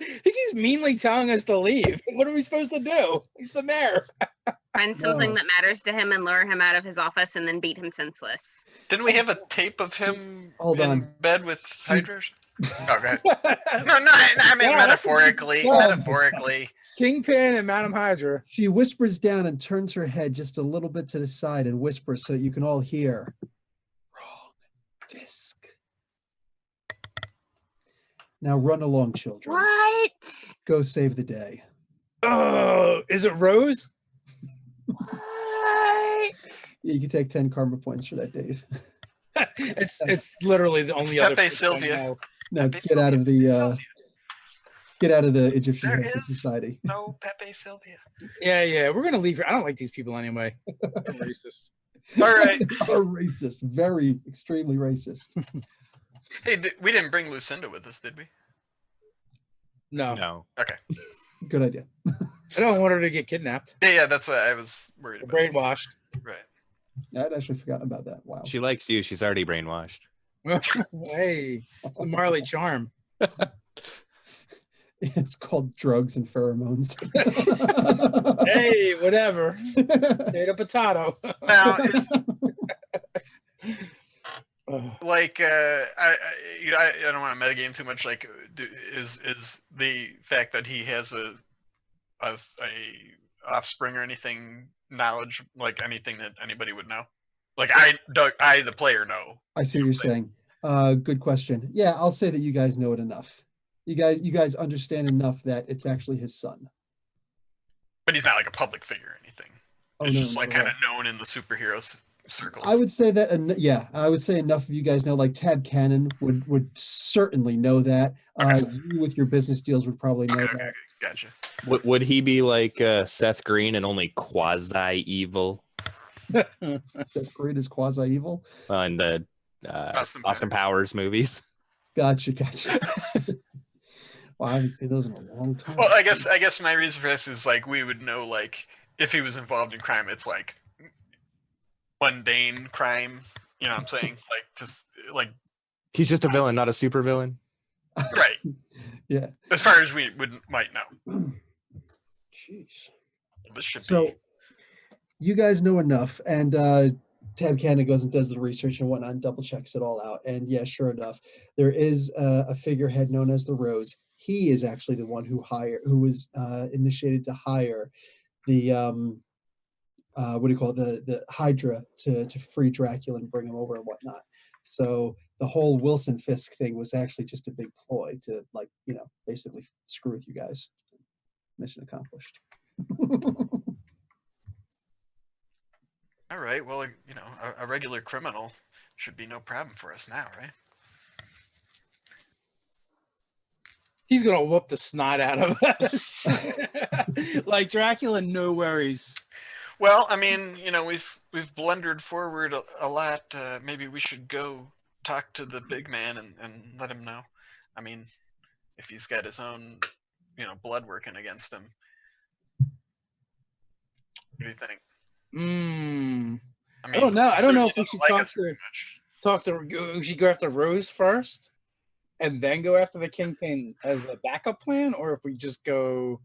meanly telling us to leave. What are we supposed to do? He's the mayor. Find something No. that matters to him and lure him out of his office and then beat him senseless. Didn't we have a tape of him Hold in on. bed with hydras? Oh, go ahead. No, I mean Yeah, that's a good metaphorically. job. Metaphorically. Kingpin and Madam Hydra. She whispers down and turns her head just a little bit to the side and whispers so that you can all hear. Wrong, Fisk. Now run along, children. What? Go save the day. Oh, is it Rose? What? You can take 10 karma points for that, Dave. it's literally the only other Pepe person I Sylvia. know. Now Pepe get out of the Sylvia. get out of the Egyptian There Heritage is- Society. No, Pepe Sylvia. Yeah, we're gonna leave here. I don't like these people anyway. They're racist. All right. They are racist, very extremely racist. Hey, we didn't bring Lucinda with us, did we? No, No. Okay. Good idea. I don't want her to get kidnapped, Yeah, that's what I was worried about. brainwashed. Right. I'd actually forgotten about that. Wow. She likes you. She's already brainwashed. Hey, it's the Marley charm. It's called drugs and pheromones. Hey, whatever. Potato, potato. Now, Ugh. like, I don't want to metagame too much. Like, is the fact that he has a offspring or anything knowledge, like anything that anybody would know? Like I the player know. I see what you're saying. Good question. Yeah, I'll say that you guys know it enough. You guys understand enough that it's actually his son. But he's not like a public figure or anything. Oh, It's no, just like not at kind of known in the superheroes circles. I would say that, yeah, I would say enough of you guys know, like Tab Cannon would certainly know that. You with your business deals would probably know Okay, that. gotcha. Would he be like Seth Green and only quasi evil Seth Green is quasi evil. in the Austin Powers movies? Gotcha. Well, I haven't seen those in a long time. Well, I guess my reason for this is like we would know like if he was involved in crime, it's like mundane crime. You know what I'm saying? Like just like He's just a villain, not a super villain. right. Yeah. As far as we might know. Jeez. This should So be you guys know enough, and Tab Cannon goes and does the research and whatnot and double checks it all out. And yeah, sure enough, there is a figurehead known as the Rose. He is actually the one who was initiated to hire the what do you call it, the Hydra to free Dracula and bring him over and whatnot. So the whole Wilson Fisk thing was actually just a big ploy to, like, basically screw with you guys. Mission accomplished. all right. Well, a regular criminal should be no problem for us now, right? He's gonna whoop the snot out of us. Like Dracula, no worries. Well, I mean, we've blundered forward a lot. Maybe we should go talk to the big man and let him know. I mean, if he's got his own, blood working against him. What do you think? I don't know. I don't know if we he should doesn't like us very much. we should go after Rose first, and then go after the Kingpin as a backup plan, or if we just go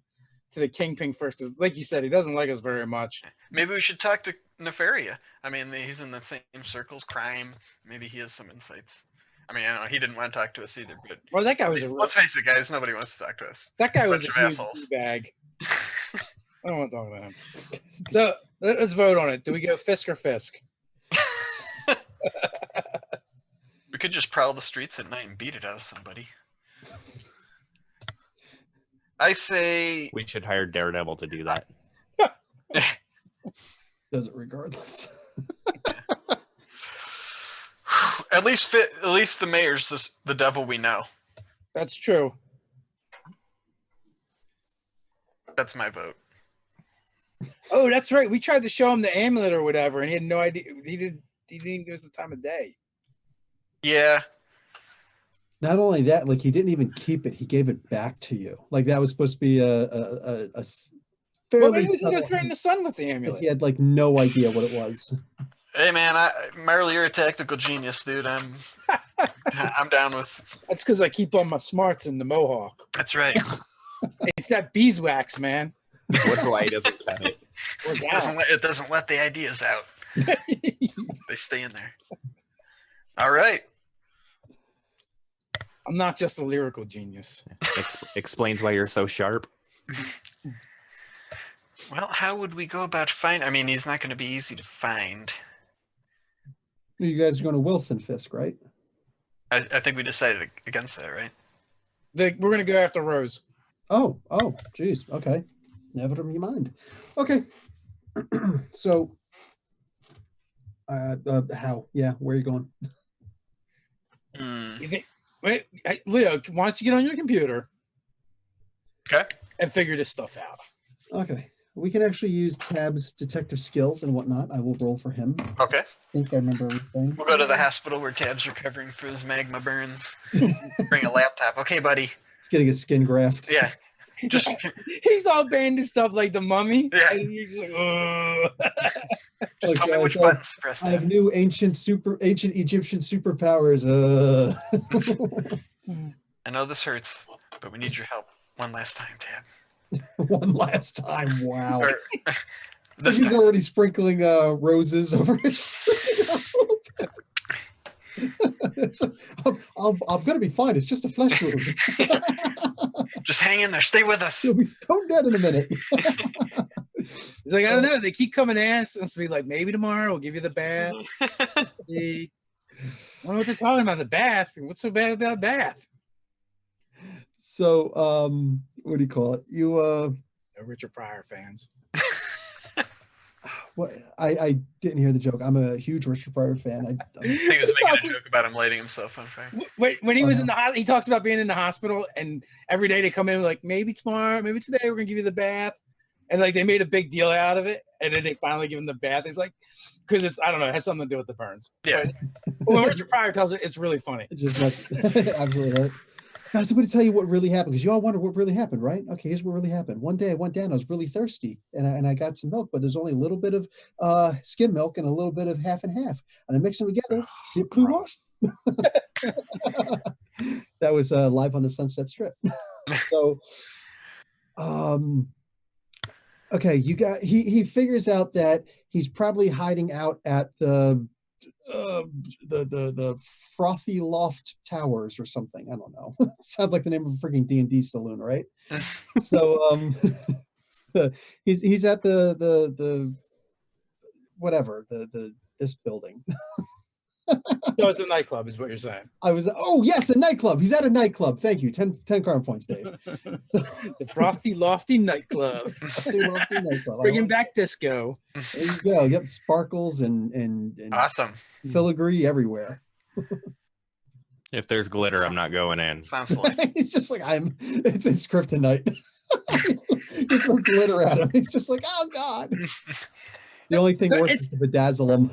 to the Kingpin first. 'Cause like you said, he doesn't like us very much. Maybe we should talk to Nefaria. I mean, he's in the same circles, crime. Maybe he has some insights. I mean, I know he didn't want to talk to us either, but Well, that guy was let's face it, guys. Nobody wants to talk to us. that guy was a bunch of huge assholes. bag. I don't want to talk about him. So let's vote on it. Do we go Fisk or Fisk? We could just prowl the streets at night and beat it out of somebody. I say We should hire Daredevil to do that. Does it regardless. at least the mayor's the devil we know. That's true. That's my vote. Oh, that's right. We tried to show him the amulet or whatever, and he had no idea. He didn't give us the time of day. Yeah. Not only that, like he didn't even keep it; he gave it back to you. Like that was supposed to be a Well, fairly. maybe we can go subtle threaten the hint, sun with the but amulet. he had like no idea what it was. Hey man, Marley, you're a tactical genius, dude. I'm down with. That's because I keep on my smarts in the mohawk. That's right. It's that beeswax, man. Wonder why he doesn't cut it. Or It doesn't let the ideas out. that. They stay in there. All right. I'm not just a lyrical genius. Explains why you're so sharp. Well, how would we go about find? I mean, he's not going to be easy to find. You guys are going to Wilson Fisk, right? I think we decided against that, right? We're gonna go after Rose. Oh, geez. Okay. Never in your mind. Okay. So, how? Yeah, where are you going? You think? Wait, hey, Leo, why don't you get on your computer? Okay. And figure this stuff out. Okay. We can actually use Tab's detective skills and whatnot. I will roll for him. Okay. I think I remember everything. We'll go to the hospital where Tab's recovering from his magma burns. Bring a laptop. Okay, buddy. He's getting his skin graft. Yeah. Just He's all bandaged up like the mummy. Yeah. And you're just like, ugh. just tell me which guys, buttons to press. I have Tab. new ancient Egyptian superpowers. I know this hurts, but we need your help one last time, Tab. One last time. Wow. Or, this He's time. already sprinkling roses over his I'm gonna be fine. It's just a flesh wound. Just hang in there. Stay with us. You'll be stone dead in a minute. He's like, I don't know. They keep coming to us and be like, maybe tomorrow we'll give you the bath. I don't know what they're talking about. The bath. What's so bad about a bath? So, what do you call it? You No Richard Pryor fans. what? I didn't hear the joke. I'm a huge Richard Pryor fan. I think he was making a joke about him lighting himself on fire. Wait, when he was in the hospital, he talks about being in the hospital, and every day they come in like, maybe tomorrow, maybe today, we're gonna give you the bath, and like they made a big deal out of it, and then they finally give him the bath. It's like, because it's, I don't know, it has something to do with the burns. Yeah. But when Richard Pryor tells it, it's really funny. It just absolutely hurt. Guys, I'm going to tell you what really happened because you all wonder what really happened, right? Okay, here's what really happened. One day I went down, I was really thirsty, and I got some milk, but there's only a little bit of skim milk and a little bit of half and half, and I mixed them together. It flew off. That was live on the Sunset Strip. So, okay, you got he figures out that he's probably hiding out at the Frothy Loft Towers or something. I don't know. Sounds like the name of a freaking D&D saloon, right? So he's at the whatever this building. So it's a nightclub, is what you're saying. Yes, a nightclub. He's at a nightclub. Thank you. 10 karma points, Dave. The Frosty Lofty Nightclub. Lofty nightclub. Bringing back disco. There you go. Yep, sparkles and Awesome. filigree everywhere. If there's glitter, I'm not going in. Sounds like. He's just like, it's kryptonite. You throw glitter at him. He's just like, oh God. The only thing worse is to bedazzle him.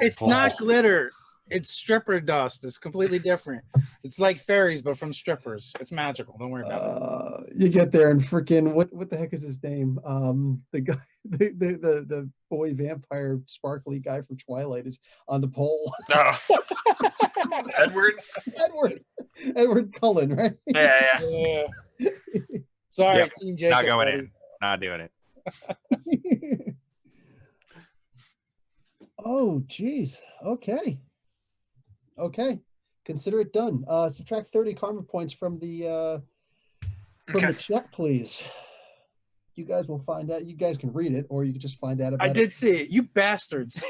It's not glitter. It's stripper dust. It's completely different. It's like fairies, but from strippers. It's magical. Don't worry about it. You get there and freaking what the heck is his name? The guy, the boy vampire sparkly guy from Twilight is on the pole. No. Edward Cullen, right? Yeah. Yeah. Sorry, Yep. Team Jacob. Not going buddy. in. Not doing it. Oh, geez. Okay. Consider it done. Subtract 30 karma points from the chat, please. You guys will find out. You guys can read it, or you can just find out about I did see it. You bastards.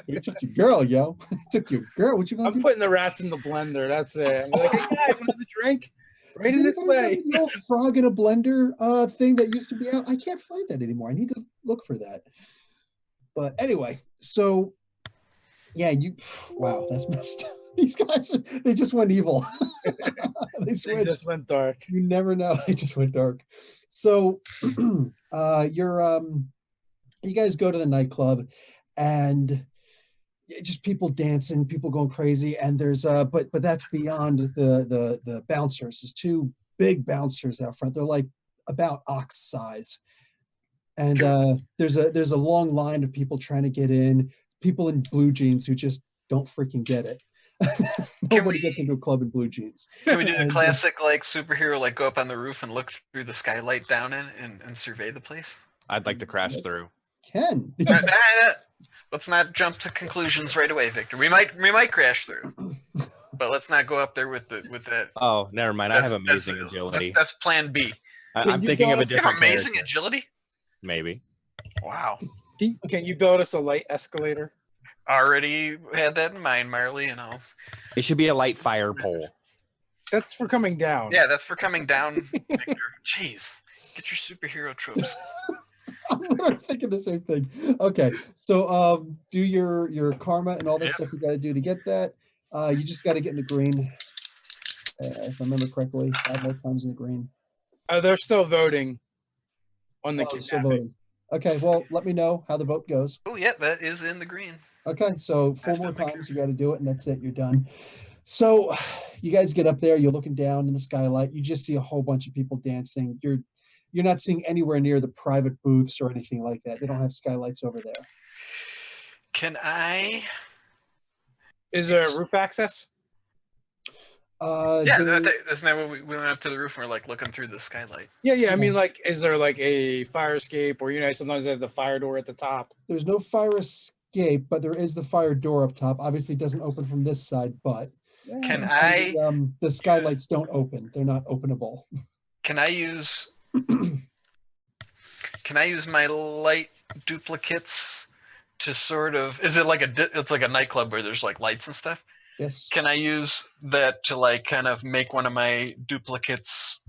He took your girl, yo. He took your girl. What you gonna I'm do? putting the rats in the blender. That's it. I'm like, hey guys, want a drink? Right Does in this anybody way. remember the old frog in a blender thing that used to be out? I can't find that anymore. I need to look for that. But anyway, so yeah, wow, that's messed up. These guys, they just went evil. They switched. They just went dark. You never know. They just went dark. So you guys go to the nightclub, and just people dancing, people going crazy, and there's but that's beyond the bouncers. There's two big bouncers out front. They're like about ox size, and there's a long line of people trying to get in. People in blue jeans who just don't freaking get it. Nobody gets into a club in blue jeans. Can we do the classic like superhero, like go up on the roof and look through the skylight down in and survey the place? I'd like to crash through. Ken. Let's not jump to conclusions right away, Victor. We might crash through, but let's not go up there with that. Oh, never mind. I have amazing agility. That's Plan B. I'm thinking of a You have different amazing character. agility. Maybe. Wow. Can you build us a light escalator? Already had that in mind, Marley. It should be a light fire pole. That's for coming down. Yeah, that's for coming down, Victor. Jeez, get your superhero tropes. I'm thinking the same thing. Okay, so do your karma and all that stuff you got to do to get that. You just got to get in the green. If I remember correctly, 5 more times in the green. Oh, they're still voting on the Still kidnapping. voting. Okay, well, let me know how the vote goes. Oh yeah, that is in the green. Okay, so 4 That's more been my times you got to do it, and that's it. You're done. So you guys get up there. You're looking down in the skylight. You just see a whole bunch of people dancing. You're not seeing anywhere near the private booths or anything like that. They don't have skylights over there. Can I? Is there roof access? Yeah, isn't that what we went up to the roof and we're like looking through the skylight? Yeah. I mean, like, is there like a fire escape, or sometimes they have the fire door at the top? There's no fire escape, but there is the fire door up top. Obviously, it doesn't open from this side, but Can I? the skylights don't open. They're not openable. Can I use? Can I use my light duplicates to sort of? Is it like it's like a nightclub where there's like lights and stuff? Yes. Can I use that to like kind of make one of my duplicates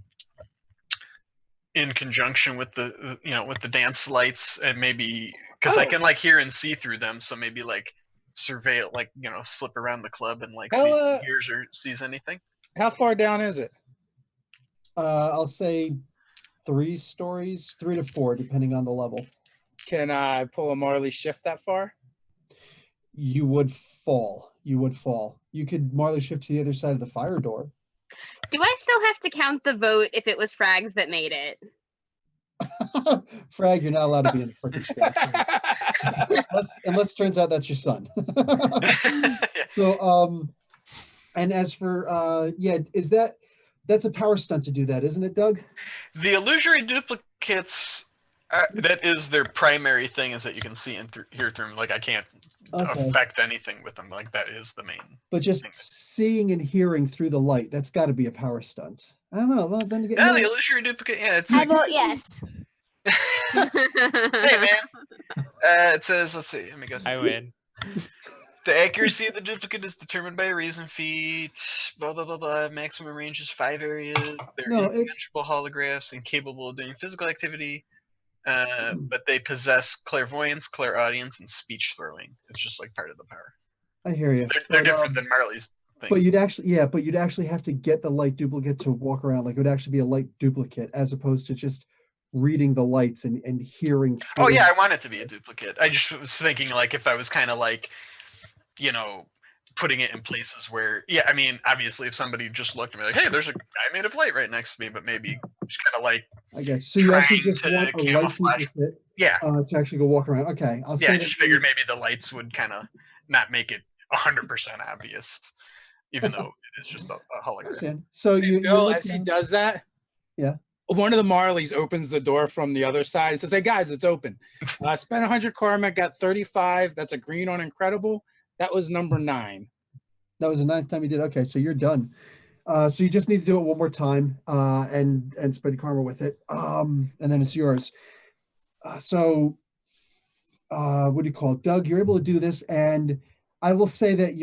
in conjunction with the with the dance lights, and maybe because I can like hear and see through them, so maybe like surveil, like slip around the club and like see if he hears or sees anything. How far down is it? I'll say 3 stories, 3 to 4, depending on the level. Can I pull a Marley shift that far? You would fall. You could Marley shift to the other side of the fire door. Do I still have to count the vote if it was Frags that made it? Frag, you're not allowed to be in the freaking space. unless it turns out that's your son. So, and as for, that's a power stunt to do that, isn't it, Doug? The illusory duplicates, that is their primary thing, is that you can see and hear through them. Like I can't affect anything with them. Like that is the main. But just seeing and hearing through the light, that's got to be a power stunt. I don't know. Well, then again, the illusory duplicate. Yeah, it's. I vote yes. Hey man, it says. Let's see. Let me go. I win. The accuracy of the duplicate is determined by a reason feat. Blah blah blah blah. Maximum range is 5 areas. They're impenetrable holographs and capable of doing physical activity. But they possess clairvoyance, clairaudience, and speech throwing. It's just like part of the power. I hear you. They're different than Marley's things. But you'd actually have to get the light duplicate to walk around. Like it would actually be a light duplicate as opposed to just reading the lights and hearing. Oh yeah, I want it to be a duplicate. I just was thinking like if I was kind of like, putting it in places where, I mean, obviously if somebody just looked at me like, hey, there's a guy made of light right next to me, but maybe just kind of like. I guess. So you actually trying just to want a light camouflage. duplicate Yeah. to actually go walk around. Okay. I'll say I just figured maybe the lights would kind of not make it 100% obvious, even though it is just a hologram. So Bill, as he does that, one of the Marleys opens the door from the other side and says, hey guys, it's open. I spent 100 karma, got 35. That's a green on Incredible. That was number 9. That was the 9th time you did. Okay, so you're done. So you just need to do it one more time and spread karma with it. And then it's yours. So what do you call it? Doug, you're able to do this. And I will say that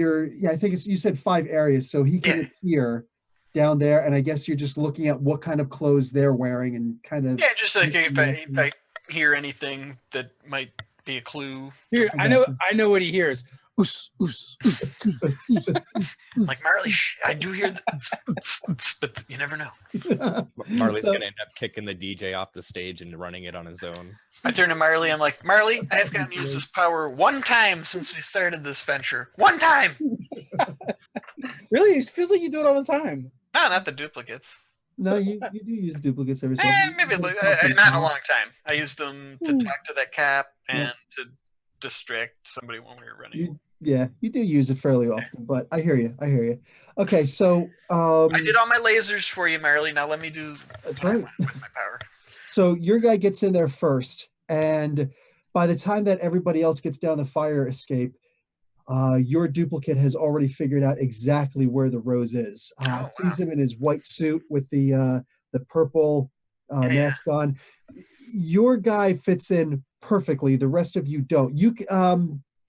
I think you said 5 areas. So he can appear down there. And I guess you're just looking at what kind of clothes they're wearing and kind of. Yeah, just like if I hear anything that might be a clue. Here, I know what he hears. Oos, oos, oos. Like Marley, I do hear, but you never know. Marley's So- gonna end up kicking the DJ off the stage and running it on his own. I turn to Marley. I'm like, Marley, I have gotten used this power one time since we started this venture. One time. Really? It feels like you do it all the time. No, not the duplicates. No, you do use duplicates every so often. Maybe You not talk in about- a long time. I used them to talk to that cap and to distract somebody when we were running. You do use it fairly often, but I hear you. Okay, so I did all my lasers for you, Marley. Now let me do that's what I right. want with my power. So your guy gets in there first, and by the time that everybody else gets down the fire escape, your duplicate has already figured out exactly where the Rose is. Wow. Sees him in his white suit with the purple mask on. Your guy fits in perfectly. The rest of you don't.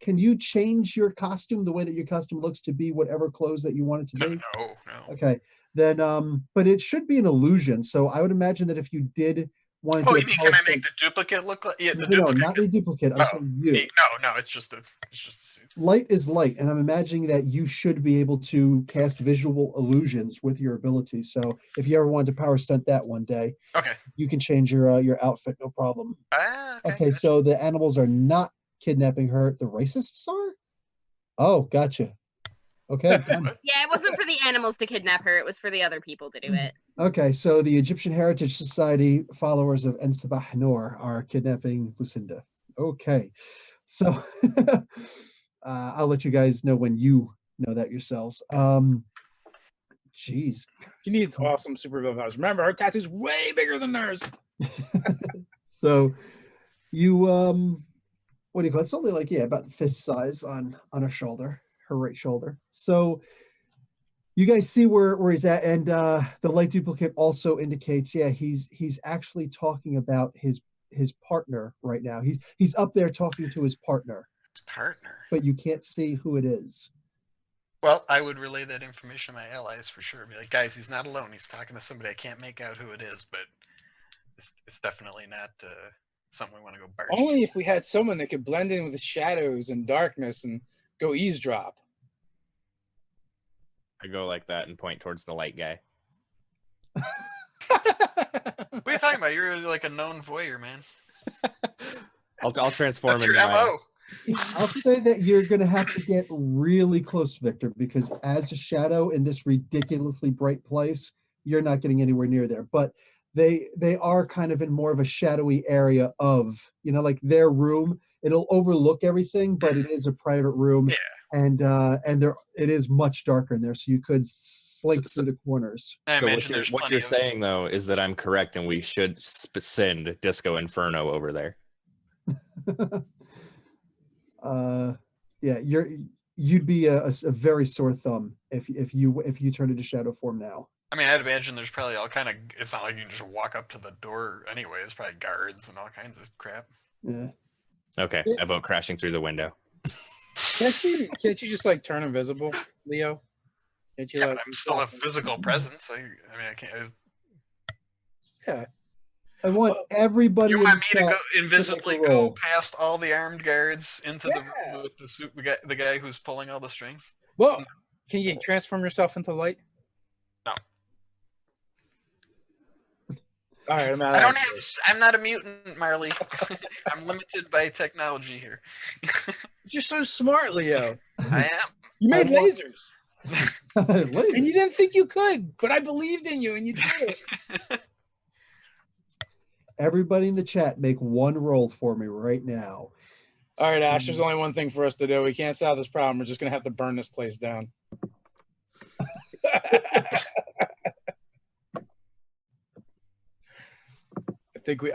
Can you change your costume the way that your costume looks to be whatever clothes that you want it to be? No. Okay, then but it should be an illusion. So I would imagine that if you did want to Oh, do you a mean power can I stunt- make the duplicate look like? Yeah, the no, duplicate. not your duplicate. I'm Oh, saying you. No, it's just a suit. Light is light, and I'm imagining that you should be able to cast visual illusions with your ability. So if you ever wanted to power stunt that one day, Okay. you can change your outfit, no problem. Okay. Gotcha. So the animals are not kidnapping her. The racists are? Oh, gotcha. Okay. done. Yeah, it wasn't for the animals to kidnap her. It was for the other people to do it. Okay, so the Egyptian Heritage Society followers of Ensabah Noor are kidnapping Lucinda. Okay, so I'll let you guys know when you know that yourselves. Jeez. She needs awesome superhero powers. Remember, her tattoo's way bigger than hers. So you what do you call it? It's only like about fist size on her shoulder, her right shoulder. So you guys see where he's at, and the light duplicate also indicates he's actually talking about his partner right now. He's up there talking to his partner, but you can't see who it is. Well, I would relay that information to my allies for sure. Be like, guys, he's not alone. He's talking to somebody. I can't make out who it is, but it's definitely not something we want to go barge. Only if we had someone that could blend in with the shadows and darkness and go eavesdrop. I go like that and point towards the light guy. What are you talking about? You're like a known voyeur, man. I'll transform That's into your my, MO. I'll say that you're going to have to get really close, Victor, because as a shadow in this ridiculously bright place, you're not getting anywhere near there. But they are kind of in more of a shadowy area of, like their room. It'll overlook everything, but it is a private room. Yeah. And it is much darker in there, so you could slink So- through the corners. I So imagine there's what plenty you're of- saying though is that I'm correct, and we should send Disco Inferno over there. You'd be a very sore thumb if you turned into shadow form now. I mean, I'd imagine there's probably all kind of. It's not like you can just walk up to the door anyway. It's probably guards and all kinds of crap. Yeah. Okay, I vote crashing through the window. Can't you just like turn invisible, Leo? Can't you Yeah, like? but I'm still a physical presence. I mean, I can't. Yeah. I want everybody. You in want the me to chat go invisibly make a go roll. past all the armed guards into the Yeah. room with the suit? The guy who's pulling all the strings. Well, can you transform yourself into light? No. All right, I'm out. I don't have. I'm not a mutant, Marley. I'm limited by technology here. You're so smart, Leo. I am. You made I want- lasers, Laser. and you didn't think you could, but I believed in you, and you did it. Everybody in the chat, make one roll for me right now. All right, Ash. There's only one thing for us to do. We can't solve this problem. We're just gonna have to burn this place down.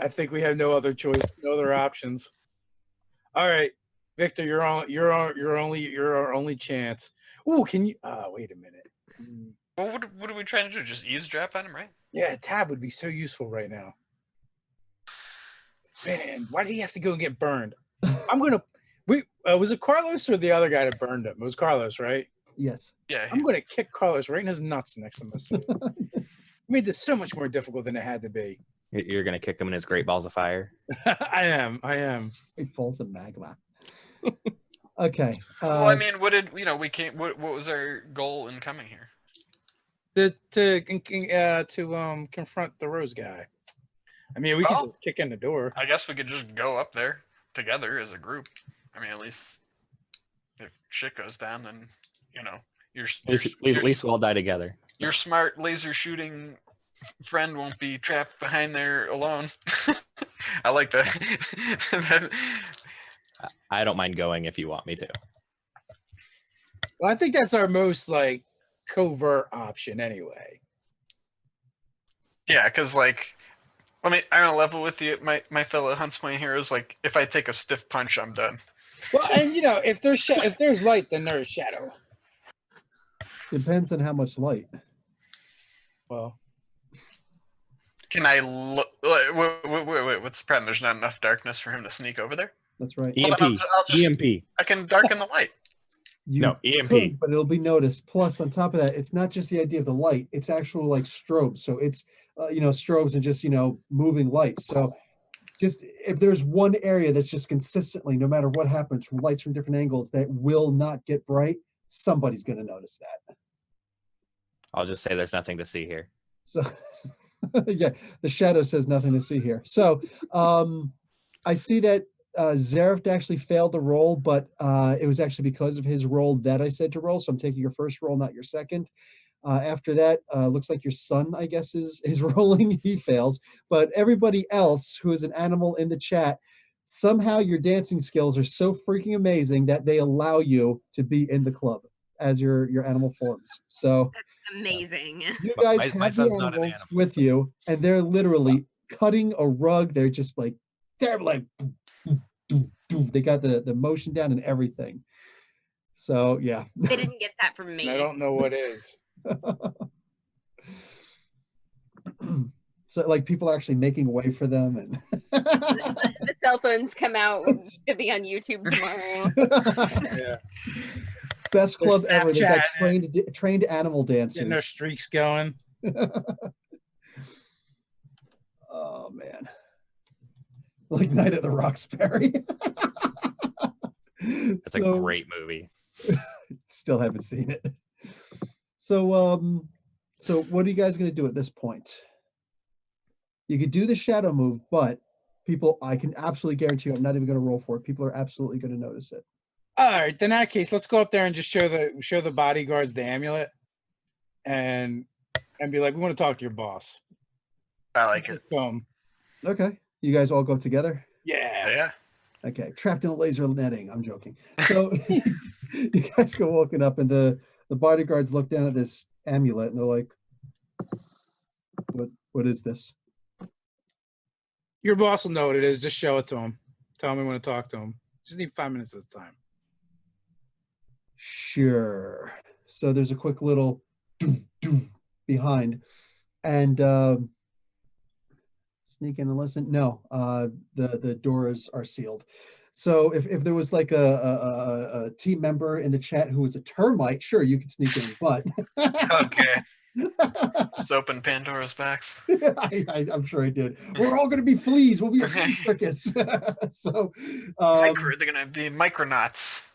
I think we have no other choice, no other options. All right, Victor, you're our only chance. Ooh, can you? Wait a minute. Well, what are we trying to do? Just eavesdrop on him, right? Yeah, a tab would be so useful right now. Man, why did he have to go and get burned? I'm gonna. Was it Carlos or the other guy that burned him? It was Carlos, right? Yes. Yeah. I'm gonna kick Carlos right in his nuts next time I see him. Made this so much more difficult than it had to be. You're gonna kick him in his great balls of fire. I am. It falls in magma. Okay. Well, I mean, what did we came? What was our goal in coming here? To confront the Rose guy. I mean, we could Well, just kick in the door. I guess we could just go up there together as a group. I mean, at least if shit goes down, then your At least we'll all die together. your smart laser shooting friend won't be trapped behind there alone. I like that. I don't mind going if you want me to. Well, I think that's our most like covert option anyway. Yeah, because like, I'm gonna level with you, my fellow Huntsman heroes. Like, if I take a stiff punch, I'm done. Well, and if there's light, then there's shadow. Depends on how much light. Well, Can I look? Wait, what's the problem? There's not enough darkness for him to sneak over there? That's right. Well, EMP. then I'll just- EMP. I can darken the light. You No, EMP. could, but it'll be noticed. Plus, on top of that, it's not just the idea of the light; it's actual like strobes. So it's strobes and just moving lights. So just if there's one area that's just consistently, no matter what happens, from lights from different angles that will not get bright, somebody's going to notice that. I'll just say there's nothing to see here. So yeah, the shadow says nothing to see here. So I see that Zareth actually failed the roll, but it was actually because of his roll that I said to roll. So I'm taking your first roll, not your second. After that, looks like your son, I guess, is rolling. He fails. But everybody else who is an animal in the chat, somehow your dancing skills are so freaking amazing that they allow you to be in the club as your animal forms. So Amazing. you guys My have the son's not an animals animal, with so- you, and they're literally cutting a rug. They're just like, they're like, they got the motion down and everything. So yeah. They didn't get that from me. I don't know what is. So like people are actually making way for them and The cell phones come out to be on YouTube tomorrow. Yeah, best Their club ever. They got Snapchat trained animal getting their dancers. streaks going. Oh man. Like Night at the Roxbury. It's a great movie. Still haven't seen it. So so what are you guys going to do at this point? You could do the shadow move, but people, I can absolutely guarantee you, I'm not even going to roll for it. People are absolutely going to notice it. All right, then in that case, let's go up there and just show the bodyguards the amulet, and be like, we want to talk to your boss. I like it. Just tell 'em, Okay. You guys all go together? yeah. Yeah. Okay. Trapped in a laser netting. I'm joking. So you guys go walking up, and the bodyguards look down at this amulet, and they're like, what is this? Your boss will know what it is. Just show it to him. Tell him we want to talk to him. Just need 5 minutes of time. Sure. So there's a quick little behind, and sneak in and listen. No, the doors are sealed. So if there was like a team member in the chat who was a termite, sure, you could sneak in, but Okay. Let's open Pandora's box. I'm sure I did. We're all going to be fleas. We'll be a flea circus. So, They're gonna be micronauts.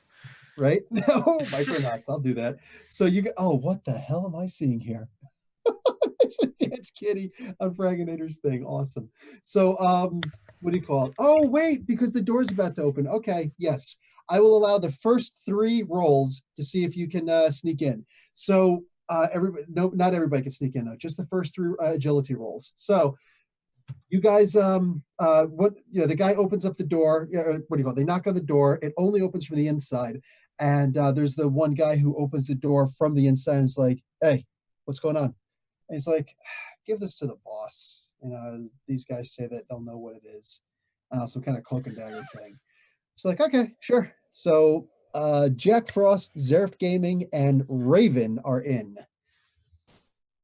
right? Oh, micronauts. I'll do that. So you get. Oh, what the hell am I seeing here? Dance Kitty on Fraginator's thing. Awesome. So, what do you call it? Oh, wait, because the door's about to open. Okay, yes. I will allow the first 3 rolls to see if you can sneak in. So, everybody, no, not everybody can sneak in though. Just the first 3 agility rolls. So, you guys, the guy opens up the door. What do you call it? They knock on the door. It only opens from the inside, and there's the one guy who opens the door from the inside and is like, "Hey, what's going on?" And he's like, "Give this to the boss. These guys say that they'll know what it is." Some kind of cloak and dagger thing. It's like, okay, sure. So Jack Frost, Zareth Gaming, and Raven are in.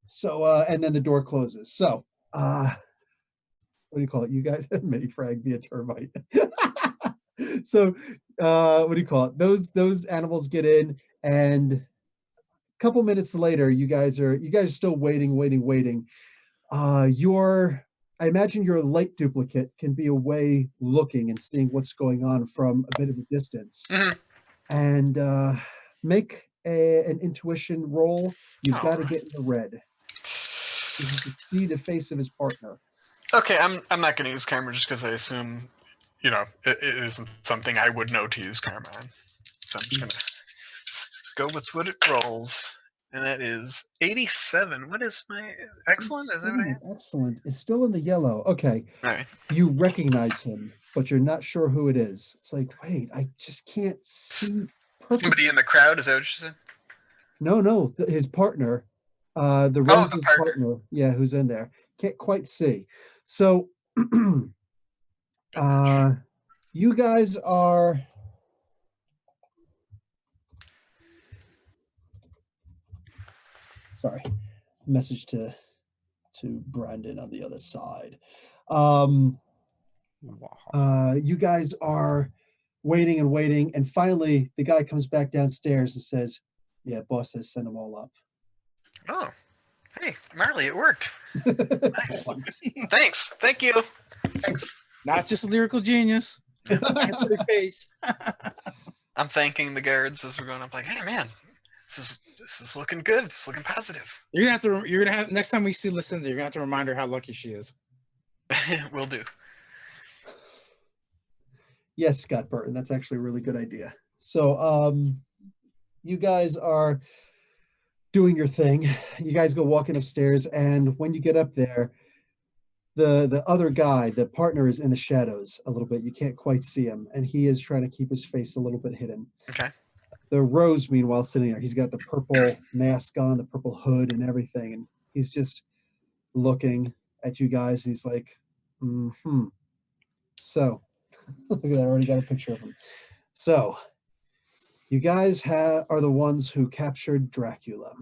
So and then the door closes. So what do you call it? You guys mini frag via termite. So what do you call it? Those animals get in, and a couple minutes later, you guys are still waiting. I imagine your light duplicate can be away looking and seeing what's going on from a bit of a distance. Mhm. and make an intuition roll. You've got to get in the red. This is to see the face of his partner. Okay, I'm not going to use karma just because I assume, you know, it isn't something I would know to use karma on. So I'm just going to go with what it rolls, and that is 87. What is my excellent? Is that what I have? Excellent. It's still in the yellow. Okay. All right. You recognize him, but you're not sure who it is. It's like, wait, I just can't see. Somebody in the crowd, is that what you said? No, his partner, the rosy partner. Yeah, who's in there. Can't quite see. So, you guys are. Sorry, message to Brandon on the other side. You guys are waiting and waiting, and finally the guy comes back downstairs and says, "Yeah, boss has sent them all up." Oh, hey, Marley, it worked. Nice. Thanks. Thank you. Thanks. Not just a lyrical genius. Answer the face. I'm thanking the guards as we're going up. Like, hey, man, this is looking good. It's looking positive. You're gonna have next time we see Lucinda, you're gonna have to remind her how lucky she is. Will do. Yes, Scott Burton, that's actually a really good idea. So, you guys are doing your thing. You guys go walking upstairs, and when you get up there, the other guy, the partner, is in the shadows a little bit. You can't quite see him, and he is trying to keep his face a little bit hidden. Okay. The Rose, meanwhile, sitting there. He's got the purple mask on, the purple hood and everything, and he's just looking at you guys. He's like, So, look at that. I already got a picture of him. So, you guys are the ones who captured Dracula.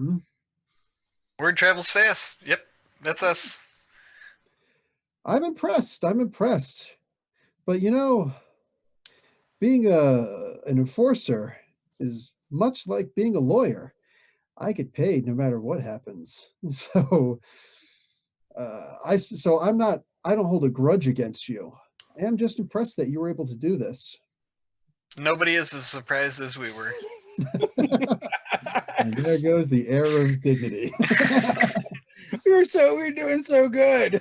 Word travels fast. Yep, that's us. I'm impressed. But you know, being an enforcer is much like being a lawyer. I get paid no matter what happens. So, I don't hold a grudge against you. I am just impressed that you were able to do this. Nobody is as surprised as we were. And there goes the air of dignity. We're doing so good.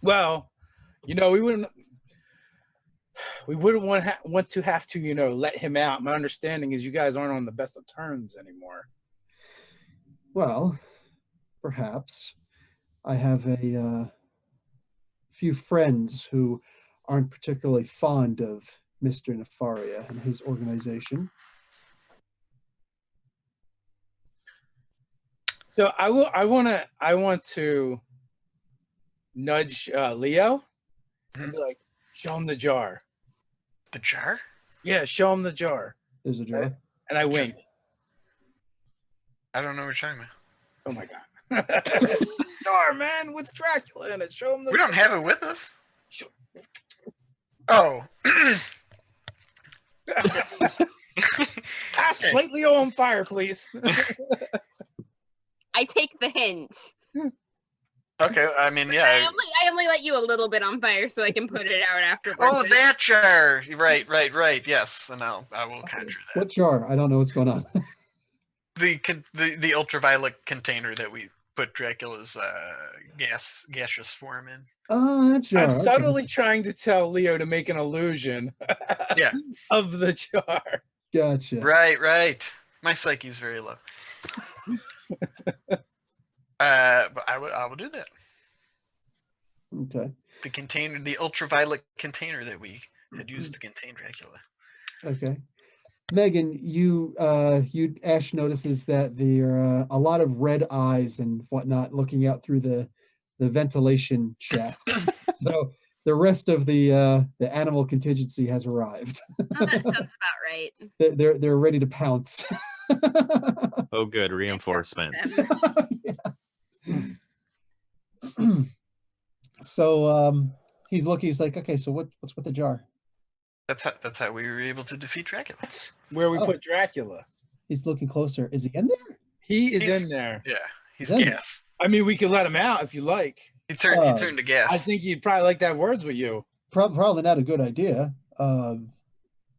Well, you know, we wouldn't want to have to, you know, let him out. My understanding is you guys aren't on the best of terms anymore. Well, perhaps. I have a few friends who aren't particularly fond of Mr. Nefaria and his organization. So I want to nudge Leo and be like, show him the jar. The jar? Yeah, show him the jar. There's a jar. And I wink. I don't know what you're talking about. Oh my god. Jar, man, with Dracula in it. Show him the We don't have it with us. Sure. Oh. Light Leo on fire, please. I take the hint. Okay, I mean, yeah. I only let you a little bit on fire so I can put it out afterwards. Oh, that jar! Right. Yes, and I will conjure that. What jar? I don't know what's going on. The ultraviolet container that we put Dracula's gaseous form in. Oh, that jar. I'm subtly trying to tell Leo to make an illusion. Yeah. Of the jar. Gotcha. Right. My psyche's very low. But I will do that. Okay. The container, the ultraviolet container that we had used to contain Dracula. Okay. Megan, Ash notices that there are a lot of red eyes and whatnot looking out through the ventilation shaft. So the rest of the animal contingency has arrived. Oh, that sounds about right. They're ready to pounce. Oh, good reinforcements. So he's looking. He's like, okay, so what's with the jar? That's how we were able to defeat Dracula. That's where we put Dracula. He's looking closer. Is he in there? He's in there. Yeah, he's Then- gas. I mean, we can let him out if you like. He turned to gas. I think he'd probably like to have words with you. probably not a good idea. Are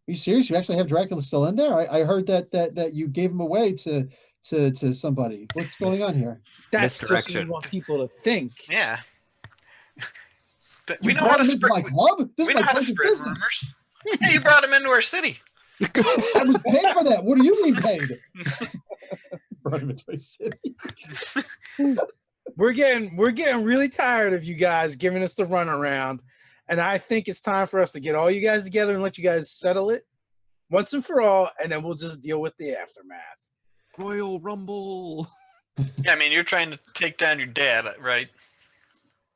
you serious? You actually have Dracula still in there? I heard that you gave him away to somebody. What's going on here? That's just what Misdirection. we want people to think. Yeah. You We know how brought to him into spread. my club? This We is my know how to place of spread business. rumors. Yeah, you brought him into our city. I was paid for that. What do you mean paid? Brought him into my city. We're getting really tired of you guys giving us the runaround, and I think it's time for us to get all you guys together and let you guys settle it once and for all, and then we'll just deal with the aftermath. Royal Rumble. Yeah, I mean, you're trying to take down your dad, right?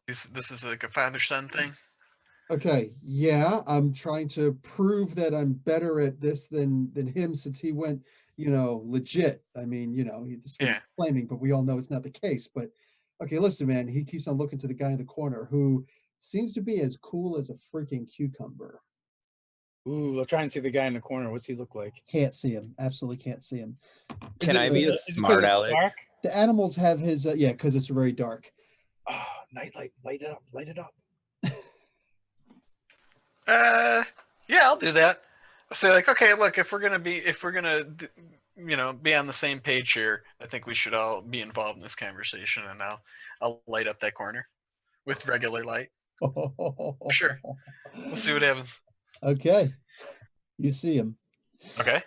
This is like a father-son thing. Okay, yeah, I'm trying to prove that I'm better at this than him since he went, legit. I mean, this is what he's claiming, but we all know it's not the case. But okay, listen, man, he keeps on looking to the guy in the corner who seems to be as cool as a freaking cucumber. Ooh, I'll try and see the guy in the corner. What's he look like? Can't see him. Absolutely can't see him. Can I be a smart aleck? The animals have his, because it's very dark. Oh, nightlight, light it up, light it up. Yeah, I'll do that. I'll say like, okay, look, if we're gonna be on the same page here, I think we should all be involved in this conversation, and I'll light up that corner with regular light. Sure. We'll see what happens. Okay. You see him. Okay.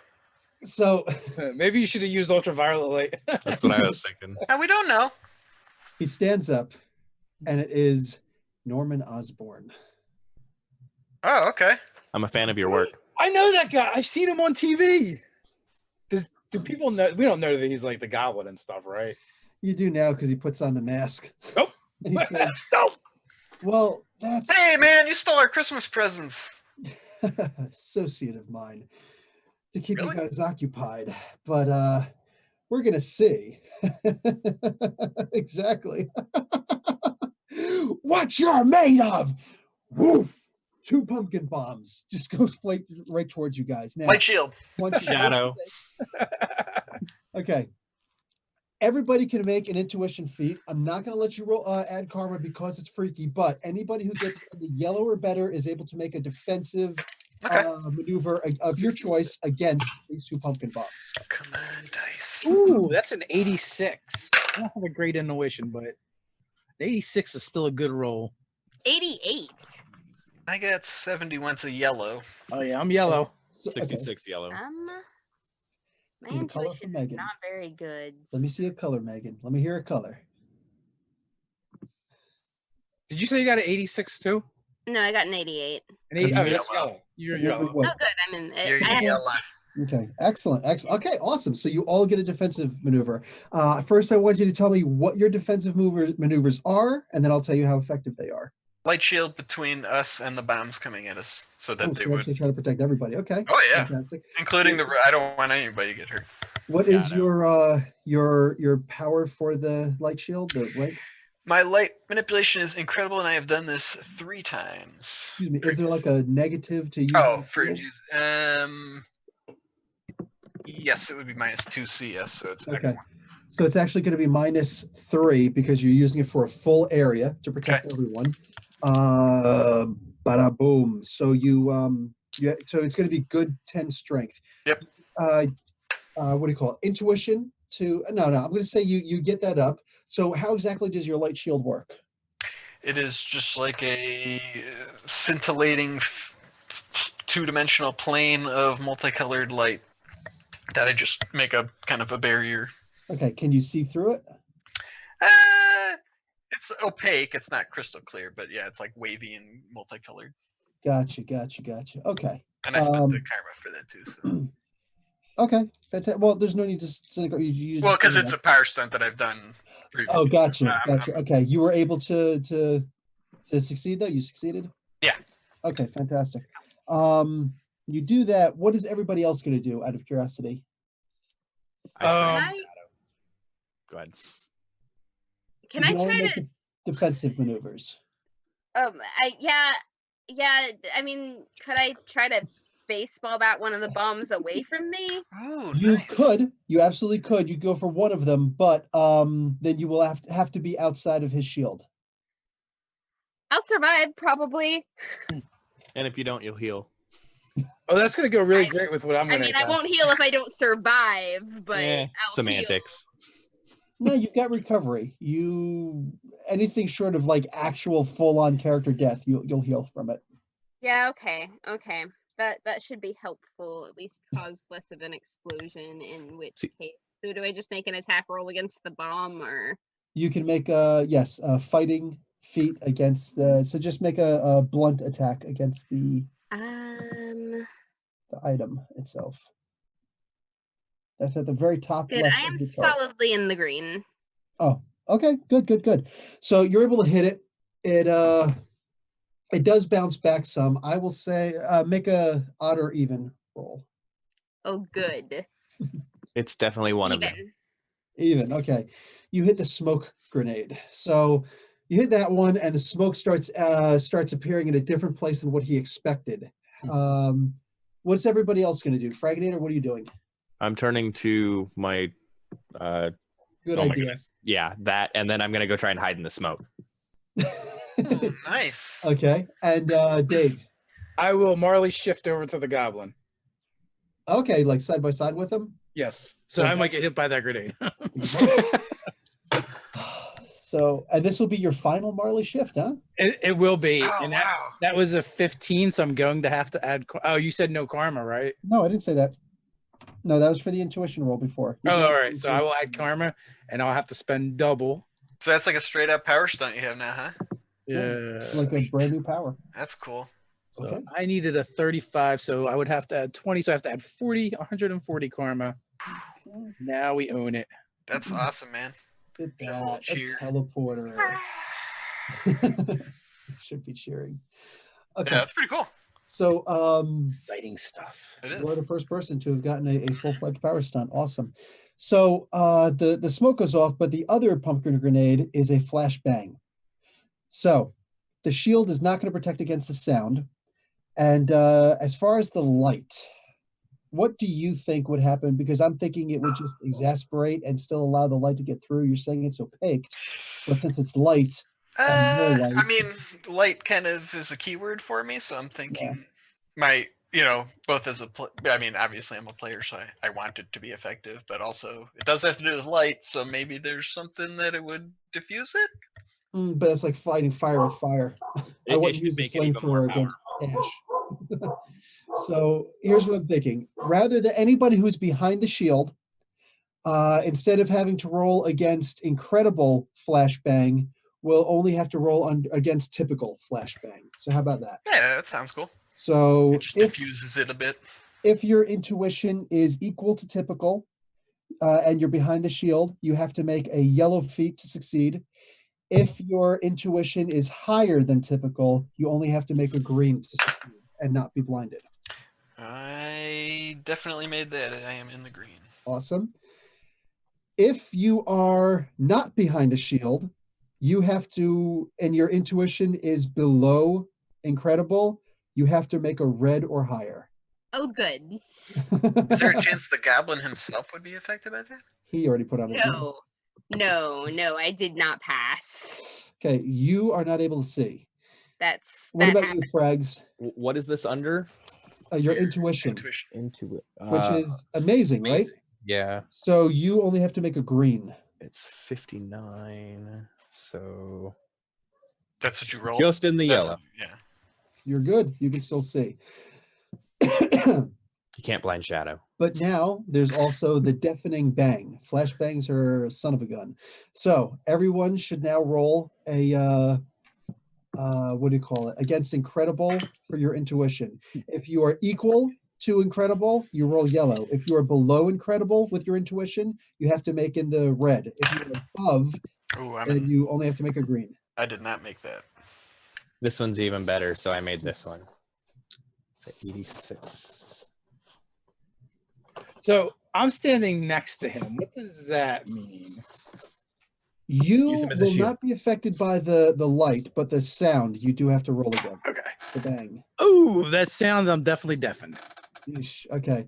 So maybe you should have used ultraviolet light. That's what I was thinking. We don't know. He stands up, and it is Norman Osborn. Oh, okay. I'm a fan of your work. I know that guy. I've seen him on TV. Do people know? We don't know that he's like the Goblin and stuff, right? You do now because he puts on the mask. Nope. And he says, Nope. well, that's Hey, man, you stole our Christmas presents. associate of mine to keep Really? you guys occupied. But we're going to see. Exactly. What you're made of. Woof. 2 pumpkin bombs just goes right towards you guys. Now, Light shield. Shadow. Okay. Everybody can make an intuition feat. I'm not going to let you roll add karma because it's freaky, but anybody who gets the yellow or better is able to make a defensive maneuver of your choice against these 2 pumpkin bombs. Come on, dice. Ooh, that's an 86. I don't have a great intuition, but 86 is still a good roll. 88. I got 71 to yellow. Oh yeah, I'm yellow. 66 yellow. My Need a color for intuition is Megan. not very good. Let me see a color, Megan. Let me hear a color. Did you say you got an 86 too? No, I got an 88. An 80, That's that's yellow. yellow. You're Here we yellow. go. Oh, good. I'm in. You're I have yellow. Okay, excellent. Okay, awesome. So you all get a defensive maneuver. First, I want you to tell me what your defensive maneuvers are, and then I'll tell you how effective they are. Light shield between us and the bombs coming at us, so that Oh, they so would. actually try to protect everybody. Okay. Oh yeah, Fantastic. including the. I don't want anybody to get hurt. What is your power for the light shield? The rank? My light manipulation is incredible, and I have done this 3 times. Excuse me. Is there like a negative to use? Oh, the for shield? yes, it would be -2 CS, so it's Okay. excellent. So it's actually going to be -3 because you're using it for a full area to protect everyone. Bada boom. So so it's going to be good 10 strength. Yep. What do you call it? Intuition to no. I'm going to say you get that up. So how exactly does your light shield work? It is just like a scintillating 2-dimensional plane of multicolored light that I just make a kind of a barrier. Okay. Can you see through it? It's opaque. It's not crystal clear, but yeah, it's like wavy and multicolored. Gotcha. Okay. And I spent the karma for that too. So. Okay. Fantastic. Well, there's no need to. Well, because it's a power stunt that I've done previously. Oh, gotcha. Okay, you were able to succeed though. You succeeded. Yeah. Okay, fantastic. You do that. What is everybody else going to do? Out of curiosity. Can I Go ahead. can You I can only try make to? defensive maneuvers? Yeah. I mean, could I try to baseball bat one of the bombs away from me? Ooh, You nice. could. You absolutely could. You go for one of them, but then you will have to be outside of his shield. I'll survive, probably. And if you don't, you'll heal. Oh, that's gonna go really great with what I'm I gonna. mean, I won't heal if I don't survive, but Eh, I'll semantics. No, you've got recovery. Anything short of like actual full-on character death, you'll heal from it. Yeah, okay. That should be helpful. At least cause less of an explosion. In which case, so do I just make an attack roll against the bomb, or You can make a fighting feat against so just make a blunt attack against the item itself. That's at the very top good. left I of am the chart. solidly in the green. Oh, okay, good. So you're able to hit it. It does bounce back some. I will say make a odd or even roll. Oh, good. It's definitely one of them. Even, okay. You hit the smoke grenade. So you hit that one, and the smoke starts appearing in a different place than what he expected. What's everybody else going to do? Fragnator, what are you doing? I'm turning to my. Good Oh my idea. goodness. Yeah, that, and then I'm gonna go try and hide in the smoke. Oh, nice. Okay, and Dave. I will Marley shift over to the goblin. Okay, like side by side with him. Yes. So I might get hit by that grenade. So, and this will be your final Marley shift, huh? It will be. Oh, And wow. that was a 15, so I'm going to have to add. Oh, you said no karma, right? No, I didn't say that. No, that was for the intuition roll before. Oh, all right. So I will add karma, and I'll have to spend double. So that's like a straight up power stunt you have now, huh? Yeah. It's like a brand new power. That's cool. So Okay. I needed a 35, so I would have to add 20. So I have to add 140 karma. Now we own it. That's awesome, man. Look at Get a little that, a cheer. teleporter. Should be cheering. Okay, Yeah, that's pretty cool. so Exciting stuff. It is. you're the first person to have gotten a full-fledged power stunt. Awesome. So the smoke goes off, but the other pumpkin grenade is a flashbang. So the shield is not going to protect against the sound. And as far as the light, what do you think would happen? Because I'm thinking it would just exasperate and still allow the light to get through. You're saying it's opaque, but since it's light, more light. I mean, light kind of is a keyword for me, so I'm thinking both as I mean, obviously I'm a player, so I want it to be effective, but also it does have to do with light, so maybe there's something that it would diffuse it? But it's like fighting fire with fire. I wouldn't use the flamethrower against ash. So here's what I'm thinking. Rather than anybody who's behind the shield, instead of having to roll against incredible flashbang, will only have to roll against typical flashbang. So how about that? Yeah, that sounds cool. So It just diffuses it a bit. if your intuition is equal to typical, and you're behind the shield, you have to make a yellow feat to succeed. If your intuition is higher than typical, you only have to make a green to succeed and not be blinded. I definitely made that. I am in the green. Awesome. If you are not behind the shield, you have to, and your intuition is below incredible, you have to make a red or higher. Oh, good. Is there a chance the goblin himself would be affected by that? He already put on his mask. No, I did not pass. Okay, you are not able to see. What That about happened. you, Frags? What is this under? Your intuition, Into it. which is amazing, right? Yeah. So you only have to make a green. It's 59. So That's what you roll? just in the yellow. Yeah. You're good. You can still see. You can't blind shadow. But now there's also the deafening bang. Flashbangs are a son of a gun. So everyone should now roll a what do you call it? Against incredible for your intuition. If you are equal to incredible, you roll yellow. If you are below incredible with your intuition, you have to make in the red. If you're above, then you only have to make a green. I did not make that. This one's even better, so I made this one. It's 86. So I'm standing next to him. What does that mean? You Use him as a will shield. not be affected by the light, but the sound you do have to roll again. Okay. The bang. Oh, that sound, I'm definitely deafened. Yeesh. Okay.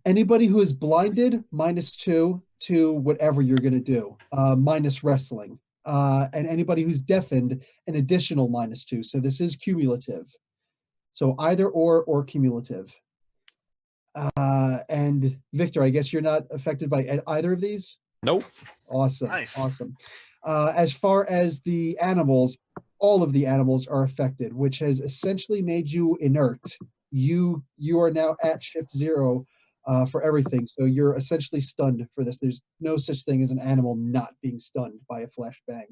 Anybody who is blinded, -2 to whatever you're going to do, minus wrestling. And anybody who's deafened, an additional -2. So this is cumulative. So either or cumulative. And Victor, I guess you're not affected by either of these? Nope. Awesome. Nice. Awesome. As far as the animals, all of the animals are affected, which has essentially made you inert. You are now at shift 0 for everything. So you're essentially stunned for this. There's no such thing as an animal not being stunned by a flashbang.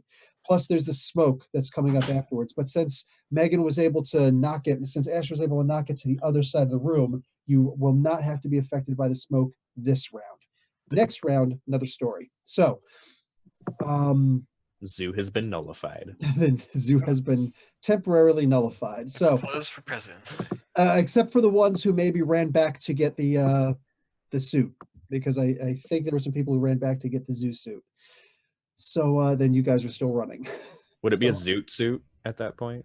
Plus, there's the smoke that's coming up afterwards. But since Megan was able to knock it, since Ash was able to knock it to the other side of the room, you will not have to be affected by the smoke this round. Next round, another story. So, Zoo has been nullified. the zoo has been temporarily nullified. So, Closed for presidents. except for the ones who maybe ran back to get the suit, because I think there were some people who ran back to get the zoo suit. So then you guys are still running. Would it be a zoot suit at that point?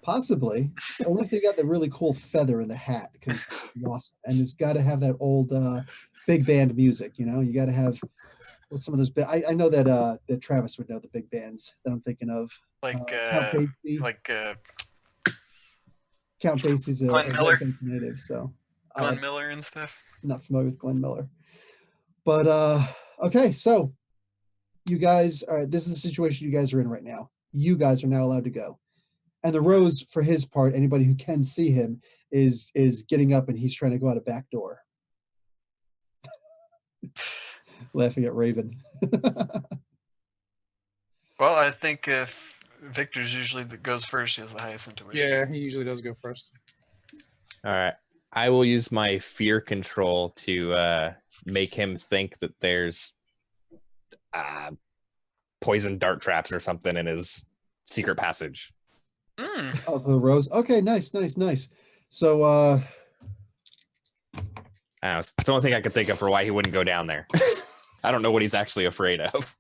Possibly. Only if they got the really cool feather in the hat, because it's awesome. And it's got to have that old big band music. You know, you got to have what's some of those. I know that Travis would know the big bands that I'm thinking of. Like Count Basie. Count Basie's a Glenn Miller. native, so Glenn Miller and stuff. I'm not familiar with Glenn Miller. But okay, so you guys are. This is the situation you guys are in right now. You guys are now allowed to go. And the Rose, for his part, anybody who can see him is getting up and he's trying to go out a back door. Laughing at Raven. Well, I think if Victor's usually that goes first, he has the highest intuition. Yeah, he usually does go first. All right. I will use my fear control to make him think that there's poison dart traps or something in his secret passage. Of the Rose. Okay, nice. So I don't know, it's the only thing I could think of for why he wouldn't go down there. I don't know what he's actually afraid of.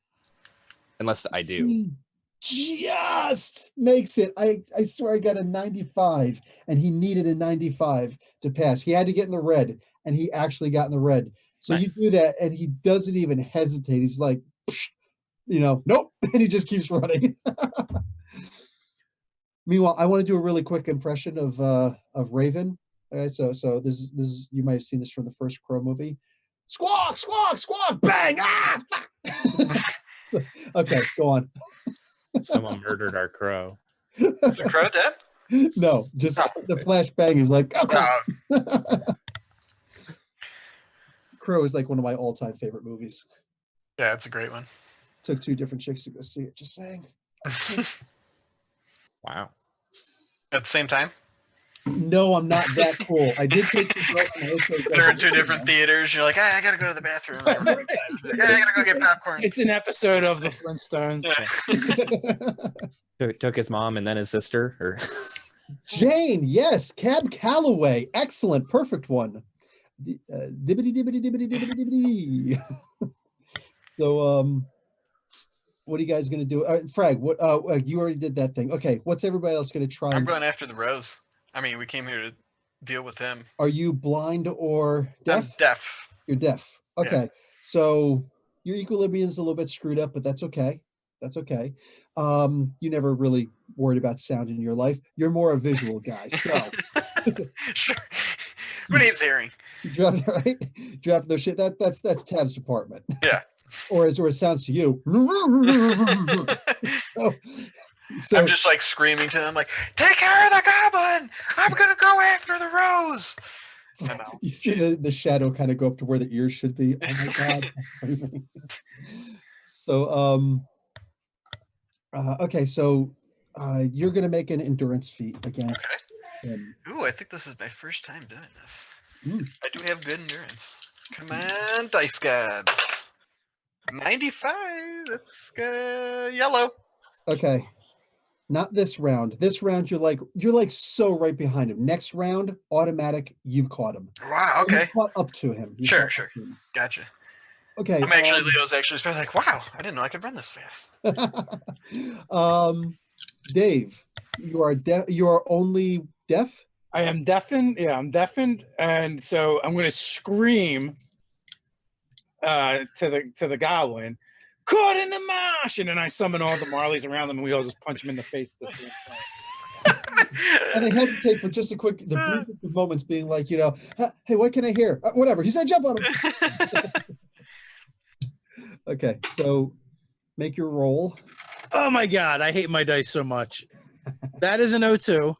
Unless I do. He just makes it. I swear I got a 95, and he needed a 95 to pass. He had to get in the red, and he actually got in the red. So Nice. you do that, and he doesn't even hesitate. He's like, nope, and he just keeps running. Meanwhile, I want to do a really quick impression of Raven. Okay, so this is you might have seen this from the first Crow movie. Squawk, squawk, squawk, bang! Ah! Okay, go on. Someone murdered our crow. Is the crow dead? No, just the flashbang is like, okay. Crow is like one of my all-time favorite movies. Yeah, it's a great one. Took 2 different chicks to go see it. Just saying. Wow. At the same time? No, I'm not that cool. I did take 2 girls from the They're in 2 different theaters. You're like, I gotta go to the bathroom. Like, I gotta go get popcorn. It's an episode of the Flintstones. Took his mom and then his sister, or Jane, yes, Cab Calloway, excellent, perfect one. Dibbity dibbity dibbity dibbity dibbity. So, what are you guys gonna do? Frag, what? You already did that thing. Okay, what's everybody else gonna try? I'm going after the Rose. I mean, we came here to deal with him. Are you blind or deaf? I'm deaf. You're deaf. Okay, so your equilibrium's a little bit screwed up, but that's okay. That's okay. You never really worried about sound in your life. You're more a visual guy, so Sure. Who needs hearing? drop right. Drop those shit. That's Tab's department. Yeah. Or it sounds to you. So I'm just like screaming to them, like, take care of the goblin! I'm gonna go after the Rose! I know. you see the shadow kind of go up to where the ears should be. Oh my god. So okay, so you're gonna make an endurance feat against him. Ooh, I think this is my first time doing this. Mm. I do have good endurance. Come on, dice gods. 95. That's yellow. Okay. Not this round. This round you're like so right behind him. Next round, automatic, you've caught him. Wow. Okay. You've caught up to him. Sure. Gotcha. Okay. I'm actually Leo's actually like, wow, I didn't know I could run this fast. Dave, you are you are only deaf? I am deafened. Yeah, I'm deafened, and so I'm going to scream to the goblin, "Caught in the mosh!" And then I summon all the Marleys around them, and we all just punch him in the face at the same time. And they hesitate for just the briefest of moments, being like, hey, what can I hear? Whatever. He said, jump on him. Okay, so make your roll. Oh my God, I hate my dice so much. That is an 0-2.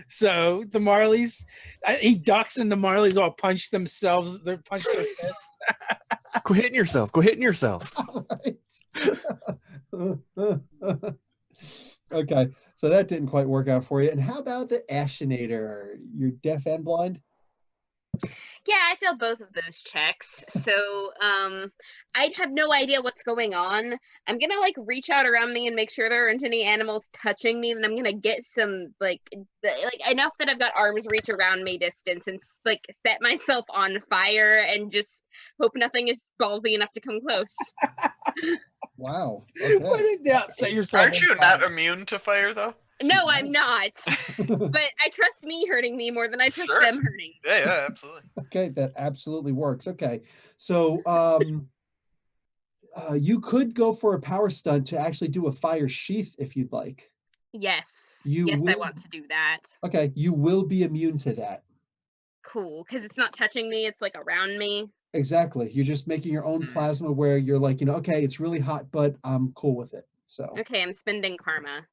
So the Marleys, he ducks and the Marleys all punch themselves. They punch their fists. Quit hitting yourself. Quit hitting yourself. Okay, so that didn't quite work out for you. And how about the Ashinator? You're deaf and blind? Yeah, I failed both of those checks. So I have no idea what's going on. I'm gonna like reach out around me and make sure there aren't any animals touching me. Then I'm gonna get some like enough that I've got arms reach around me distance and like set myself on fire and just hope nothing is ballsy enough to come close. Wow. Okay. What in doubt, set yourself. Aren't you not immune to fire though? No, I'm not. But I trust me hurting me more than I trust them hurting. Yeah, absolutely. Okay, that absolutely works. Okay, so you could go for a power stunt to actually do a fire sheath if you'd like. Yes. I want to do that. Okay, you will be immune to that. Cool, because it's not touching me, it's like around me. Exactly. You're just making your own plasma where you're like, okay, it's really hot, but I'm cool with it. So okay, I'm spending karma.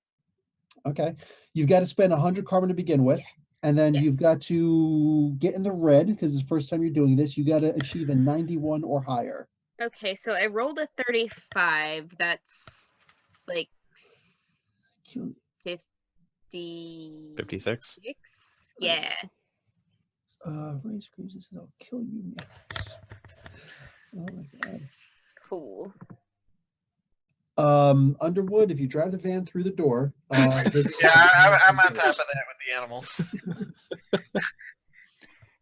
Okay, you've got to spend 100 karma to begin with, and then you've got to get in the red because it's the first time you're doing this. You got to achieve a 91 or higher. Okay, so I rolled a 35. That's like 56. 56? Yeah. Rain screams, this is I'll kill you. Oh my God. Cool. Underwood, if you drive the van through the door. Yeah, I'm on top of that with the animals.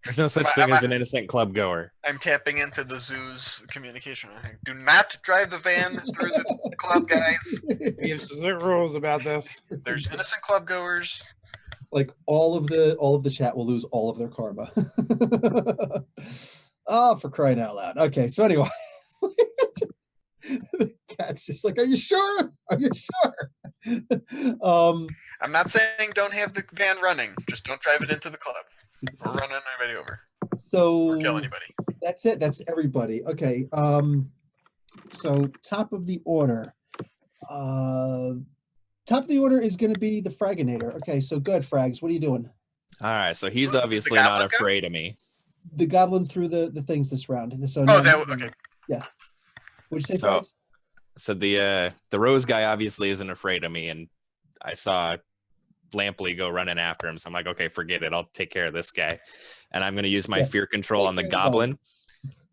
There's no such thing as an innocent club goer. I'm tapping into the zoo's communication. Do not drive the van through the club, guys. We have specific rules about this. There's innocent club goers. Like all of the chat will lose all of their karma. Oh, for crying out loud. Okay, so anyway. The cat's just like, are you sure? Are you sure? I'm not saying don't have the van running. Just don't drive it into the club. Or run anybody over. So or kill anybody. That's it. That's everybody. Okay. So top of the order. Top of the order is going to be the Fraginator. Okay, so good, Frags. What are you doing? All right, so he's obviously not afraid of me. The goblin threw the things this round. So okay. Yeah. What'd you say, Frags? So the rose guy obviously isn't afraid of me, and I saw Lampley go running after him. So I'm like, okay, forget it. I'll take care of this guy. And I'm going to use my fear control on the goblin.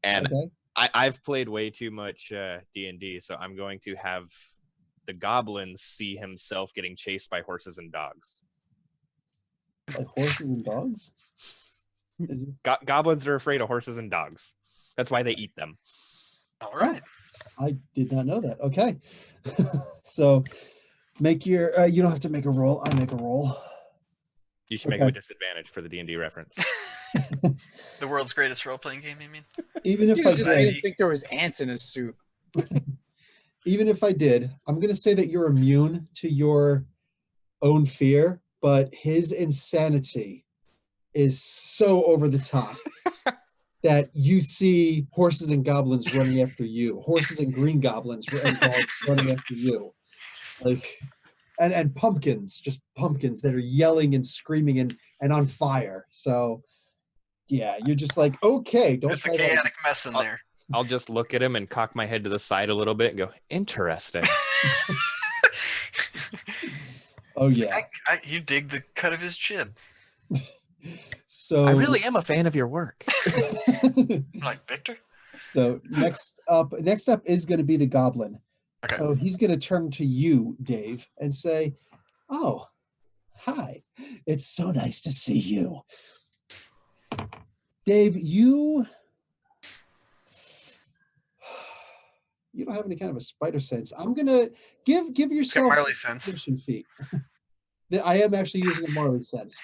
And I've played way too much D&D, so I'm going to have the goblin see himself getting chased by horses and dogs. Like horses and dogs? Goblins are afraid of horses and dogs. That's why they eat them. All right. I did not know that. Okay. So make your you don't have to make a roll. I make a roll. You should make it a disadvantage for the D&D reference. The world's greatest role-playing game, you mean? Even if I didn't think there was ants in his suit. Even if I did, I'm going to say that you're immune to your own fear, but his insanity is so over the top that you see horses and goblins running after you, horses and green goblins and dogs running after you, like, and pumpkins, just pumpkins that are yelling and screaming and on fire. So, yeah, you're just like, okay, don't. It's a chaotic mess in there. I'll just look at him and cock my head to the side a little bit and go, interesting. Oh yeah. You dig the cut of his jib. So I really am a fan of your work. Like Victor? So next up is going to be the goblin. Okay. So he's going to turn to you, Dave, and say, "Oh, hi. It's so nice to see you." Dave, you don't have any kind of a spider sense. I'm going to give yourself Marley sense. Intuition feat. I am actually using a Marley sense.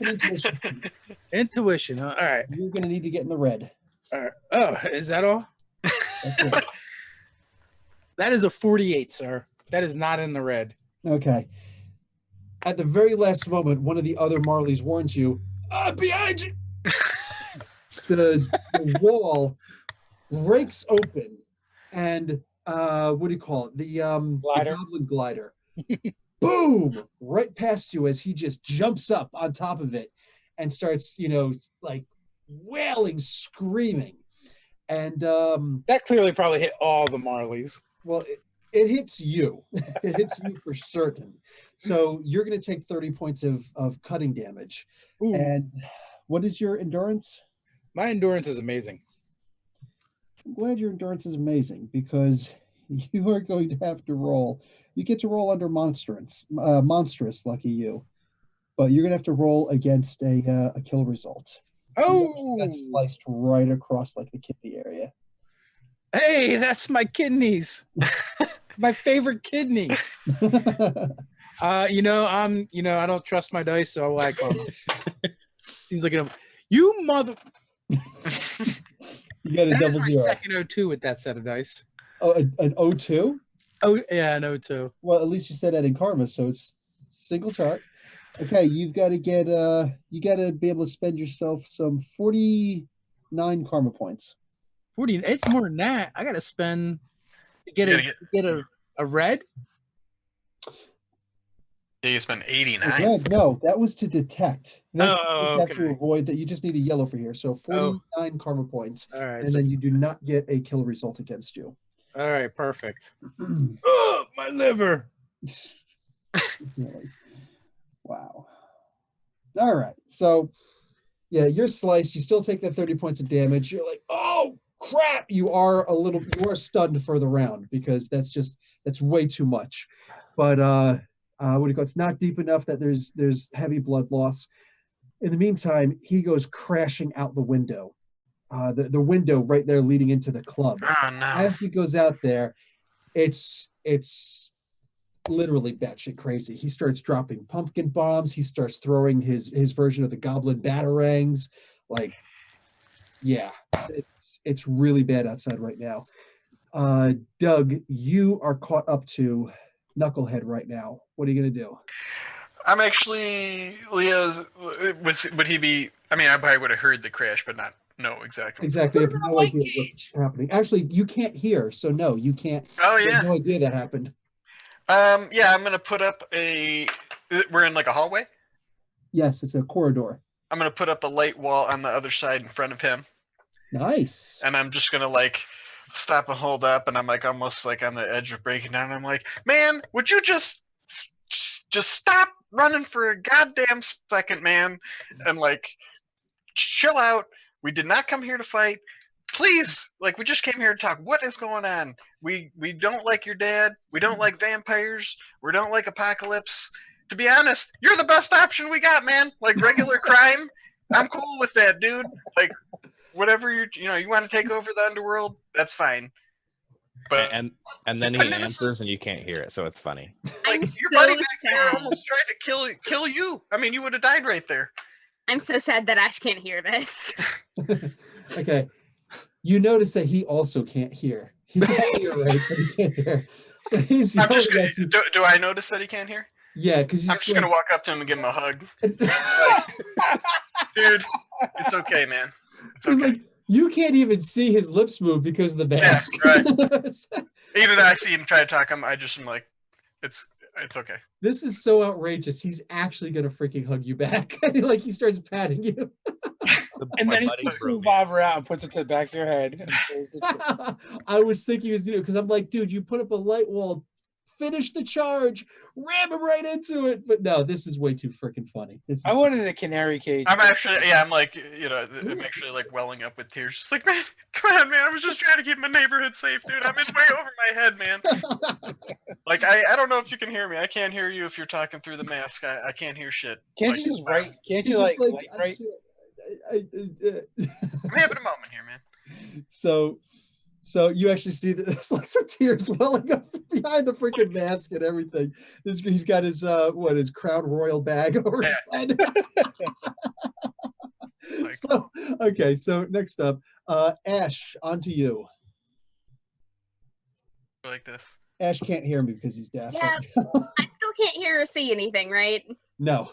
Intuition feat. Intuition, huh? All right. You're going to need to get in the red. All right. Oh, is that all? That's it. That is a 48, sir. That is not in the red. Okay. at the very last moment, one of the other Marleys warns you, behind you. The wall breaks open, and what do you call it? The Glider. goblin glider. Boom! Right past you as he just jumps up on top of it and starts, like wailing, screaming. And That clearly probably hit all the Marleys. well, it hits you. It hits you for certain. So you're going to take 30 points of cutting damage. Ooh. And what is your endurance? My endurance is amazing. I'm glad your endurance is amazing because you are going to have to roll. You get to roll under monstrous, lucky you. But you're going to have to roll against a kill result. Oh, That's sliced right across like the kidney area. hey, that's my kidneys. My favorite kidney. I don't trust my dice, so I like seems like you mother. You got a That is double my zero. second O2 with that set of dice. Oh, an O2? Oh yeah, an O2. Well, at least you said that in karma, so it's single chart. Okay, you've got to get you got to be able to spend yourself some 49 karma points. 40. It's more than that. I gotta spend to get a red. You spend 89. Red, no, that was to detect. That's Oh, you just have to okay. avoid that. You just need a yellow for here. So 49 karma points, All right, and then you do not get a kill result against you. all right, perfect. Oh, my liver. Really. Wow. All right. So, yeah, you're sliced. You still take that 30 points of damage. You're like, oh crap! You are stunned for the round because that's way too much. But what do you call it? It's not deep enough that there's heavy blood loss. In the meantime, he goes crashing out the window. The window right there leading into the club. Oh no. As he goes out there, it's literally batshit crazy. He starts dropping pumpkin bombs. He starts throwing his version of the goblin batarangs. Like, yeah, it's really bad outside right now. Doug, you are caught up to Knucklehead right now. What are you gonna do? I'm actually Leo's. Would he be? I mean, I probably would have heard the crash, but not know exactly. Exactly. I have no idea what's happening. Actually, you can't hear, so no, you can't. Oh You yeah. have no idea that happened. Yeah, I'm gonna put up we're in like a hallway. Yes, it's a corridor. I'm gonna put up a light wall on the other side in front of him, Nice. and I'm just gonna like stop and hold up, and I'm like almost like on the edge of breaking down. I'm like, man, would you just stop running for a goddamn second, man, and like chill out. We did not come here to fight. Please, like we just came here to talk. What is going on? We don't like your dad. We don't like vampires. We don't like apocalypse. To be honest, you're the best option we got, man. Like regular crime, I'm cool with that, dude. Like whatever you want to take over the underworld, that's fine. But and then he answers and you can't hear it, so it's funny. like your buddy back there almost tried to kill you. I mean, you would have died right there. I'm so sad that Ash can't hear this. Okay. You notice that he also can't hear. He can hear, right? But he can't hear. So he's I'm just yelling gonna, at you. do I notice that he can't hear? Yeah, because I'm just gonna walk up to him and give him a hug. Dude, it's okay, man. It's He's okay. like, you can't even see his lips move because of the mask. Yeah, right. Even though I see him try to talk him, I just am like, it's okay. This is so outrageous. He's actually gonna freaking hug you back. Like he starts patting you. And then he takes the revolver out and puts it to the back of your head. And throws the trigger. I was thinking he was doing it because I'm like, dude, you put up a light wall, finish the charge, ram him right into it. But no, this is way too freaking funny. I wanted a canary cage. I'm like, I'm actually like welling up with tears. Just like, man, come on, man. I was just trying to keep my neighborhood safe, dude. I'm in way over my head, man. Like, I don't know if you can hear me. I can't hear you if you're talking through the mask. I can't hear shit. Can't like, you just write? Can't He's you just like write? I'm having a moment here, man. So you actually see that there's like some tears welling up behind the freaking mask and everything. He's got his his Crown Royal bag over his head. So okay, so next up, Ash, on to you. Like this. Ash can't hear me because he's deaf. Yeah, I feel still can't hear or see anything, right? No.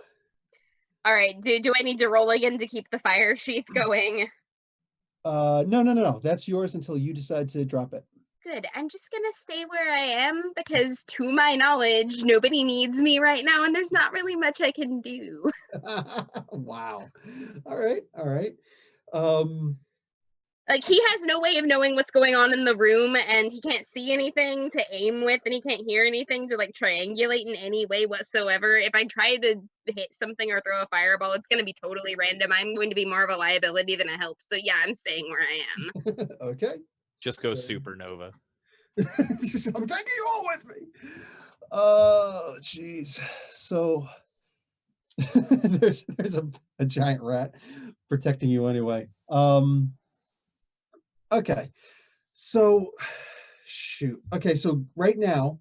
All right. Do I need to roll again to keep the fire sheath going? No. That's yours until you decide to drop it. Good. I'm just gonna stay where I am because, to my knowledge, nobody needs me right now, and there's not really much I can do. Wow. All right. Like, he has no way of knowing what's going on in the room, and he can't see anything to aim with, and he can't hear anything to, like, triangulate in any way whatsoever. If I try to hit something or throw a fireball, it's going to be totally random. I'm going to be more of a liability than a help. So, yeah, I'm staying where I am. Okay. Just go supernova. I'm taking you all with me. Oh, jeez. So there's a giant rat protecting you anyway. Okay. So shoot. Okay, so right now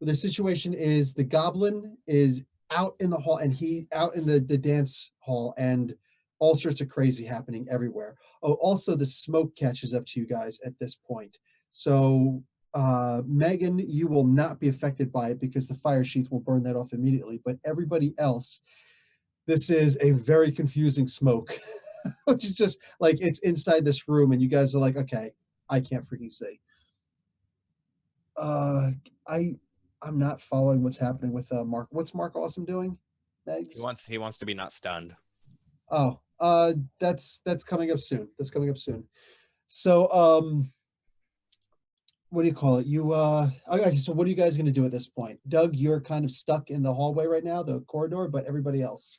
the situation is the goblin is out in the hall and he out in the dance hall and all sorts of crazy happening everywhere. Oh, also the smoke catches up to you guys at this point. So Megan, you will not be affected by it because the fire sheath will burn that off immediately. But everybody else, this is a very confusing smoke, which is just like it's inside this room, and you guys are like, okay, I can't freaking see. I'm not following what's happening with Mark. What's Mark Awesome doing? Megs? He wants to be not stunned. Oh, that's coming up soon. That's coming up soon. So, what do you call it? Okay, so what are you guys going to do at this point? Doug, you're kind of stuck in the hallway right now, the corridor, but everybody else.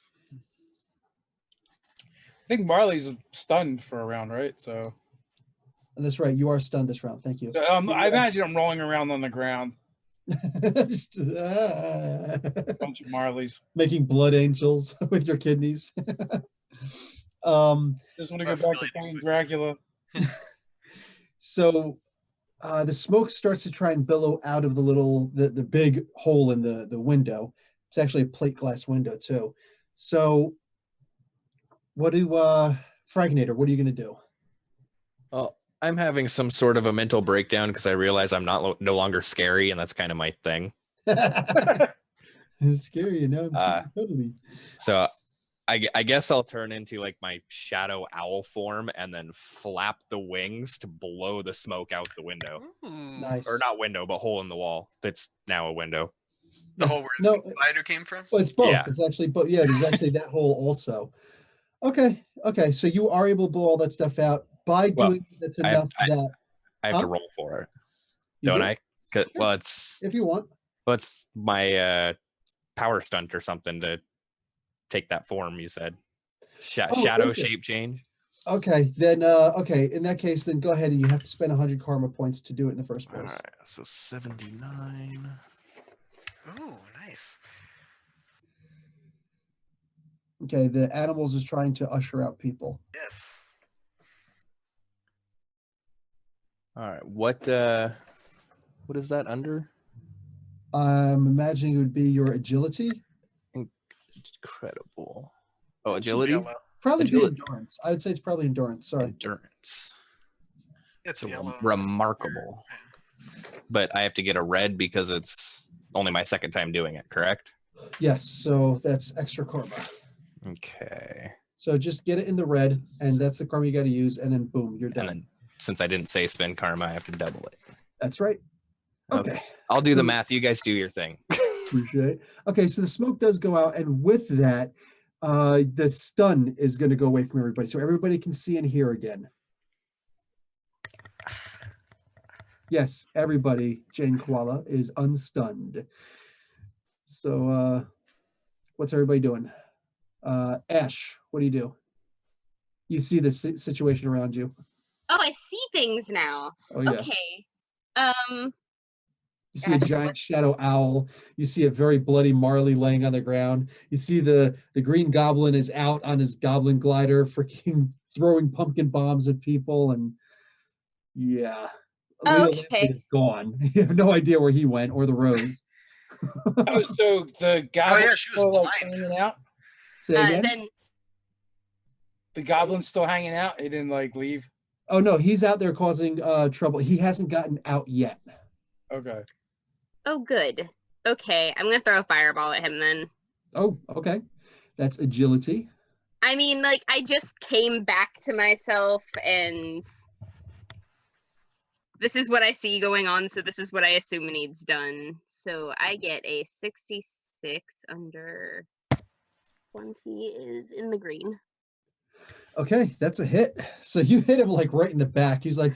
I think Marley's stunned for a round, right? So. And that's right. You are stunned this round. Thank you. I imagine I'm rolling around on the ground. Just, Bunch of Marleys. Making blood angels with your kidneys. Just want to go back to playing Dracula. So the smoke starts to try and billow out of the big hole in the window. It's actually a plate glass window too. So Fragnator, what are you going to do? Well, I'm having some sort of a mental breakdown because I realize I'm no longer scary, and that's kind of my thing. It's scary, you know. Totally. So I guess I'll turn into like my shadow owl form and then flap the wings to blow the smoke out the window. Nice. Or not window, but hole in the wall. That's now a window. The hole where the spider came from? Well, it's both. Yeah. It's actually both. Yeah, there's actually that hole also. Okay. So you are able to blow all that stuff out by doing that's enough that I have to roll for it, don't I? Sure. Well, it's if you want. Well, it's my power stunt or something to take that form. You said shadow shape change. Okay, then. Okay, in that case, then go ahead and you have to spend 100 karma points to do it in the first place. All right, so 79. Ooh, nice. Okay, the animals is trying to usher out people. Yes. All right, what is that under? I'm imagining it would be your agility. Incredible. Oh, agility? Yellow. Probably be Agility. endurance. I would say it's probably endurance. Sorry. Endurance. It's So yellow. remarkable. But I have to get a red because it's only my second time doing it, correct? Yes, so that's extra karma. Okay. So just get it in the red, and that's the karma you got to use, and then boom, you're done. And then since I didn't say spend karma, I have to double it. That's right. Okay. I'll do the math. You guys do your thing. Appreciate it. Okay, so the smoke does go out, and with that, the stun is going to go away from everybody, so everybody can see and hear again. Yes, everybody, Jane Koala, is unstunned. So what's everybody doing? Ash, what do you do? You see the situation around you. Oh, I see things now. Oh, yeah. Okay. You see a giant shadow owl. You see a very bloody Marley laying on the ground. You see the green goblin is out on his goblin glider, freaking throwing pumpkin bombs at people, and yeah. Okay. Is gone. You have no idea where he went or the rose. Oh, so the goblin yeah, she was still like blind. hanging out? Say again? Then The goblin's still hanging out? He didn't like leave? Oh no, he's out there causing trouble. He hasn't gotten out yet. Okay. oh, good. Okay, I'm gonna throw a fireball at him then. Oh, okay. That's agility. I mean, like, I just came back to myself, and this is what I see going on, so this is what I assume needs done. So I get a 66 under 20 is in the green. Okay, that's a hit. So you hit him like right in the back. He's like,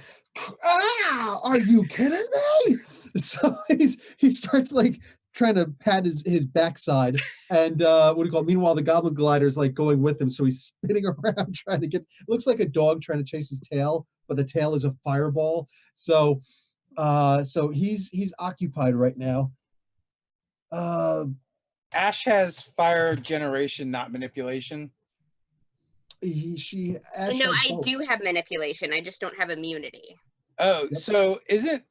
"Ah, are you kidding me?" So he starts like trying to pat his backside, and what do you call it? Meanwhile, the Goblin Glider's like going with him, so he's spinning around trying to get. It looks like a dog trying to chase his tail, but the tail is a fireball. So so he's occupied right now. Ash has fire generation, not manipulation. Ash No, has I both. do have manipulation. I just don't have immunity. Oh, Yep. so isn't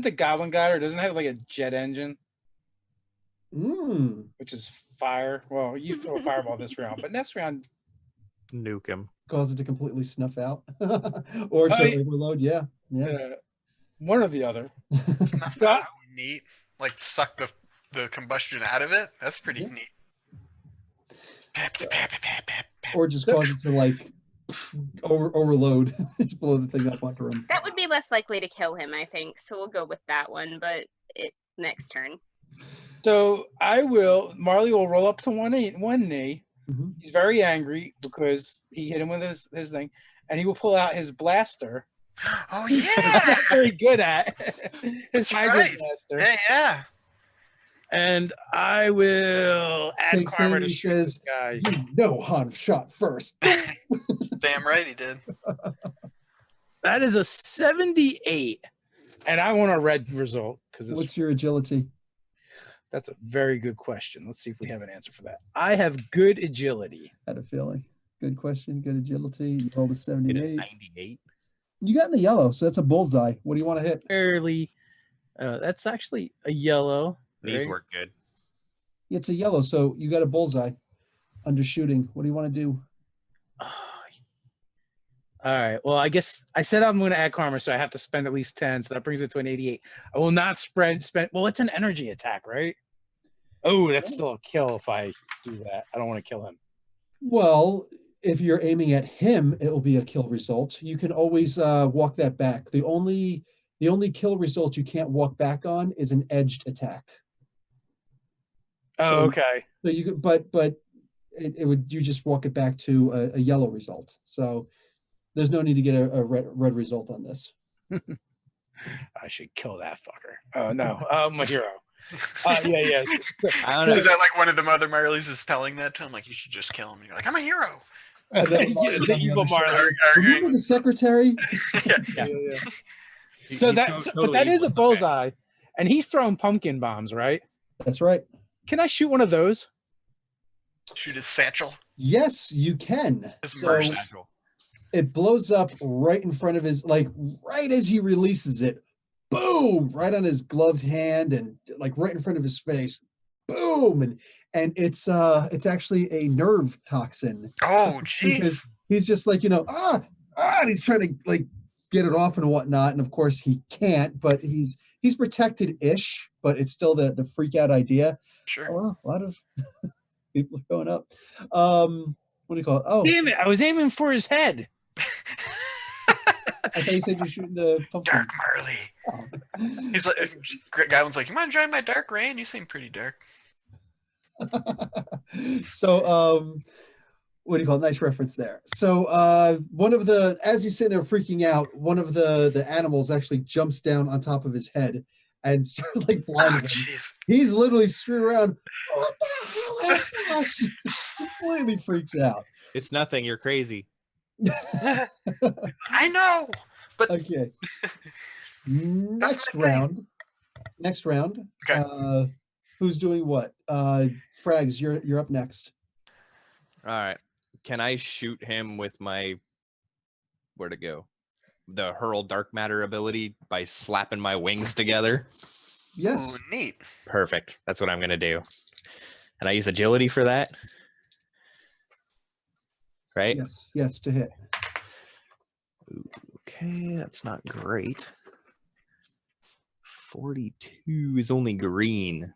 the Goblin Glider, doesn't it have like a jet engine, which is fire? Well, you throw a fireball this round, but next round, Nuke him. Cause it to completely snuff out or to Oh, yeah. overload. Yeah. One or the other. Snuff So I- out would be neat. Like suck the combustion out of it. That's pretty Yeah. neat. Or just cause it to like overload, just blow the thing up onto him. That would be less likely to kill him, I think. So we'll go with that one, but next turn. So Marley will roll up to one knee. Mhm. He's very angry because he hit him with his thing, and he will pull out his blaster. Oh Which he's yeah. not very good at his hydro right. blaster. Yeah. And I will add Takes karma in, to he shoot says, this guy. "You know Han shot first." Damn right he did. That is a 78, and I want a red result because What's your agility? that's a very good question. Let's see if we have an answer for that. I have good agility. Had a feeling. Good question. Good agility. You rolled a Hit a 78. 98. You got in the yellow, so that's a bullseye. What do you want to hit? Fairly. That's actually a yellow. These right? work good. It's a yellow, so you got a bullseye under shooting. What do you want to do? All right. Well, I guess I said I'm going to add karma, so I have to spend at least 10. So that brings it to an 88. I will not spend. Well, it's an energy attack, right? Oh, that's still a kill if I do that. I don't want to kill him. Well, if you're aiming at him, it will be a kill result. You can always walk that back. The only kill result you can't walk back on is an edged attack. Oh, So- okay. So you could, but it would, you just walk it back to a yellow result. So there's no need to get a red result on this. I should kill that fucker. Oh no, I'm a hero. Yeah. I don't know. Is that like one of the Mother Marleys is telling that to him? Like you should just kill him. And you're like, I'm a hero. And then Yeah, Marley's the on the evil other side. Marley. Remember the secretary? Yeah. Yeah. He- So he's that, totally but that is evil, a it's okay. bullseye, and he's throwing pumpkin bombs, right? That's right. Can I shoot one of those? Shoot his satchel. Yes, you can. His So mercy. Satchel. it blows up right in front of his, like right as he releases it. Boom! Right on his gloved hand and like right in front of his face. Boom! And it's actually a nerve toxin. Oh, Because jeez. he's just like, and he's trying to like get it off and whatnot. And of course he can't, but he's protected-ish, but it's still the freak out idea. Sure. Oh, well, a lot of people are going up. What do you call it? Oh, Damn it! I was aiming for his head. I thought you said you're shooting the pumpkin. Dark Marley. Oh. He's like, Guy's like, you want to join my dark rain? You seem pretty dark. So what do you call it? Nice reference there. So one of the, as he's sitting there freaking out, one of the animals actually jumps down on top of his head and starts like Oh, blinding him. jeez. He's literally screwing around. What the hell is this? Completely freaks out. It's nothing. You're crazy. I know, but Okay. Next my thing. round. Okay. Who's doing what? Frags, you're up next. All right. Can I shoot him with my, where'd it go? The hurl dark matter ability by slapping my wings together? Yes. Ooh, neat. Perfect. That's what I'm going to do. And I use agility for that. Right? Yes, to hit. Okay, that's not great. 42 is only green.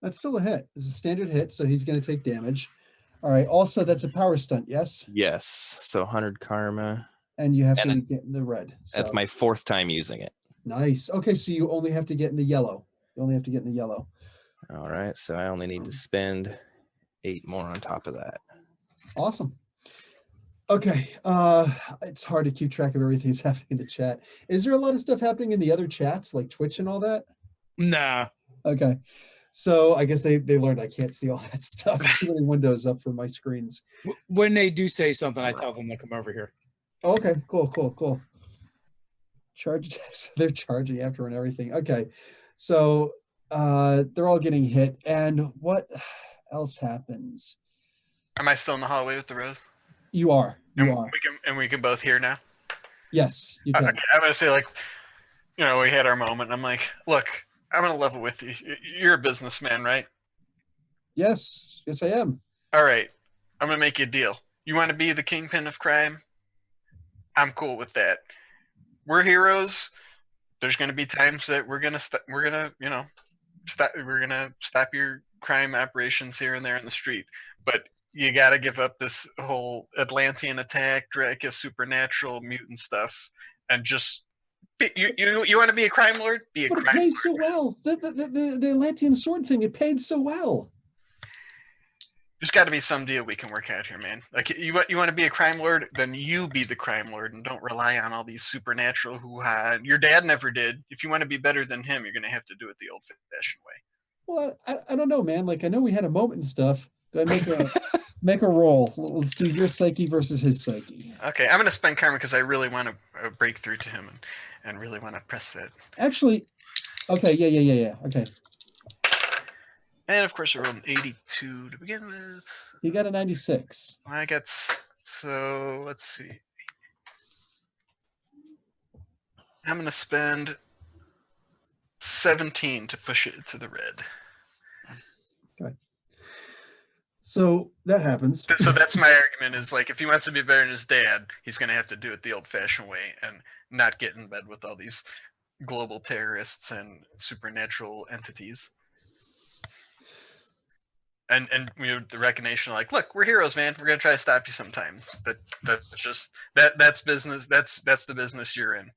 That's still a hit. It's a standard hit, so he's going to take damage. All right. Also, that's a power stunt, yes? Yes. So 100 karma. And you have And to get in the red. That's so- my 4th time using it. Nice. Okay, so you only have to get in the yellow. You only have to get in the yellow. All right. So I only need to spend 8 more on top of that. Awesome. Okay. It's hard to keep track of everything that's happening in the chat. Is there a lot of stuff happening in the other chats, like Twitch and all that? Nah. Okay. So I guess they learned I can't see all that stuff. Too many windows up for my screens. When they do say something, I tell them to come over here. Okay, cool. Charge, so they're charging after and everything. Okay. So they're all getting hit. And what else happens? Am I still in the hallway with the rose? You are. We can both hear now. Yes, you can. Okay, I'm gonna say, like, we had our moment. I'm like, look, I'm gonna level with you. You're a businessman, right? Yes, I am. All right, I'm gonna make you a deal. You want to be the kingpin of crime? I'm cool with that. We're heroes. There's gonna be times that we're gonna stop your crime operations here and there in the street, but you got to give up this whole Atlantean attack, Dracula supernatural mutant stuff, and just you want to be a crime lord? Be a But it crime lord. pays so well. The Atlantean sword thing, it paid so well. There's got to be some deal we can work out here, man. Like, you want to be a crime lord, then you be the crime lord, and don't rely on all these supernatural hoo-ha. Your dad never did. If you want to be better than him, you're gonna have to do it the old-fashioned way. Well, I don't know, man. Like, I know we had a moment and stuff. Go ahead and make a roll. Let's do your psyche versus his psyche. Okay, I'm gonna spend karma because I really want to break through to him and really want to press that. Actually, okay, yeah. Okay. And of course, I rolled an 82 to begin with. You got a 96. So let's see. I'm gonna spend 17 to push it to the red. So that happens. So that's my argument, is like, if he wants to be better than his dad, he's gonna have to do it the old-fashioned way and not get in bed with all these global terrorists and supernatural entities. And the recognition, like, look, we're heroes, man. We're gonna try to stop you sometime. That's business. That's the business you're in.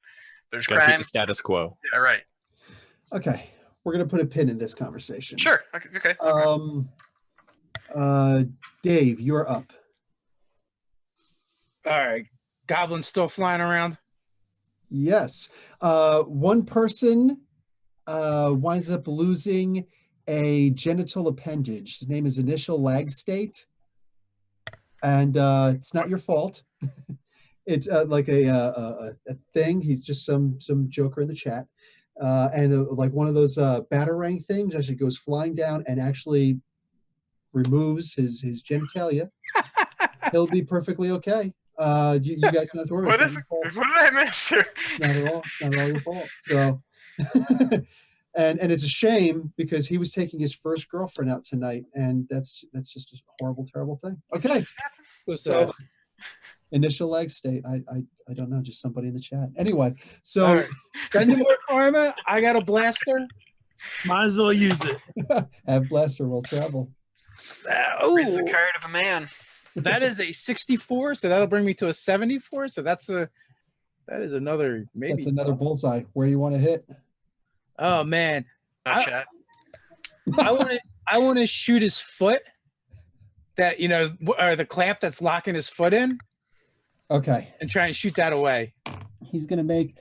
There's Gotta keep crime. the status quo. Yeah, right. Okay, we're gonna put a pin in this conversation. Sure. Okay. Dave, you're up. All right. Goblin's still flying around? Yes. One person winds up losing a genital appendage. His name is Initial Lag State. And it's not your fault. It's like a thing. He's just some joker in the chat. And like one of those batarang things actually goes flying down and actually removes his genitalia. He'll be perfectly okay. You guys don't have to worry. What did I miss here? Not at all. It's not at all your fault. So, and it's a shame because he was taking his first girlfriend out tonight, and that's just a horrible, terrible thing. Okay. So Initial Lag State. I don't know, just somebody in the chat. Anyway, so all right. Spending more karma. I got a blaster. Might as well use it. have blaster will travel. Reads the card of a man. That is a 64, so that'll bring me to a 74. So that is another maybe. That's another bullseye. Where you want to hit? Oh man, Not chat. I want to shoot his foot. That or the clamp that's locking his foot in. Okay. And try and shoot that away. He's gonna make.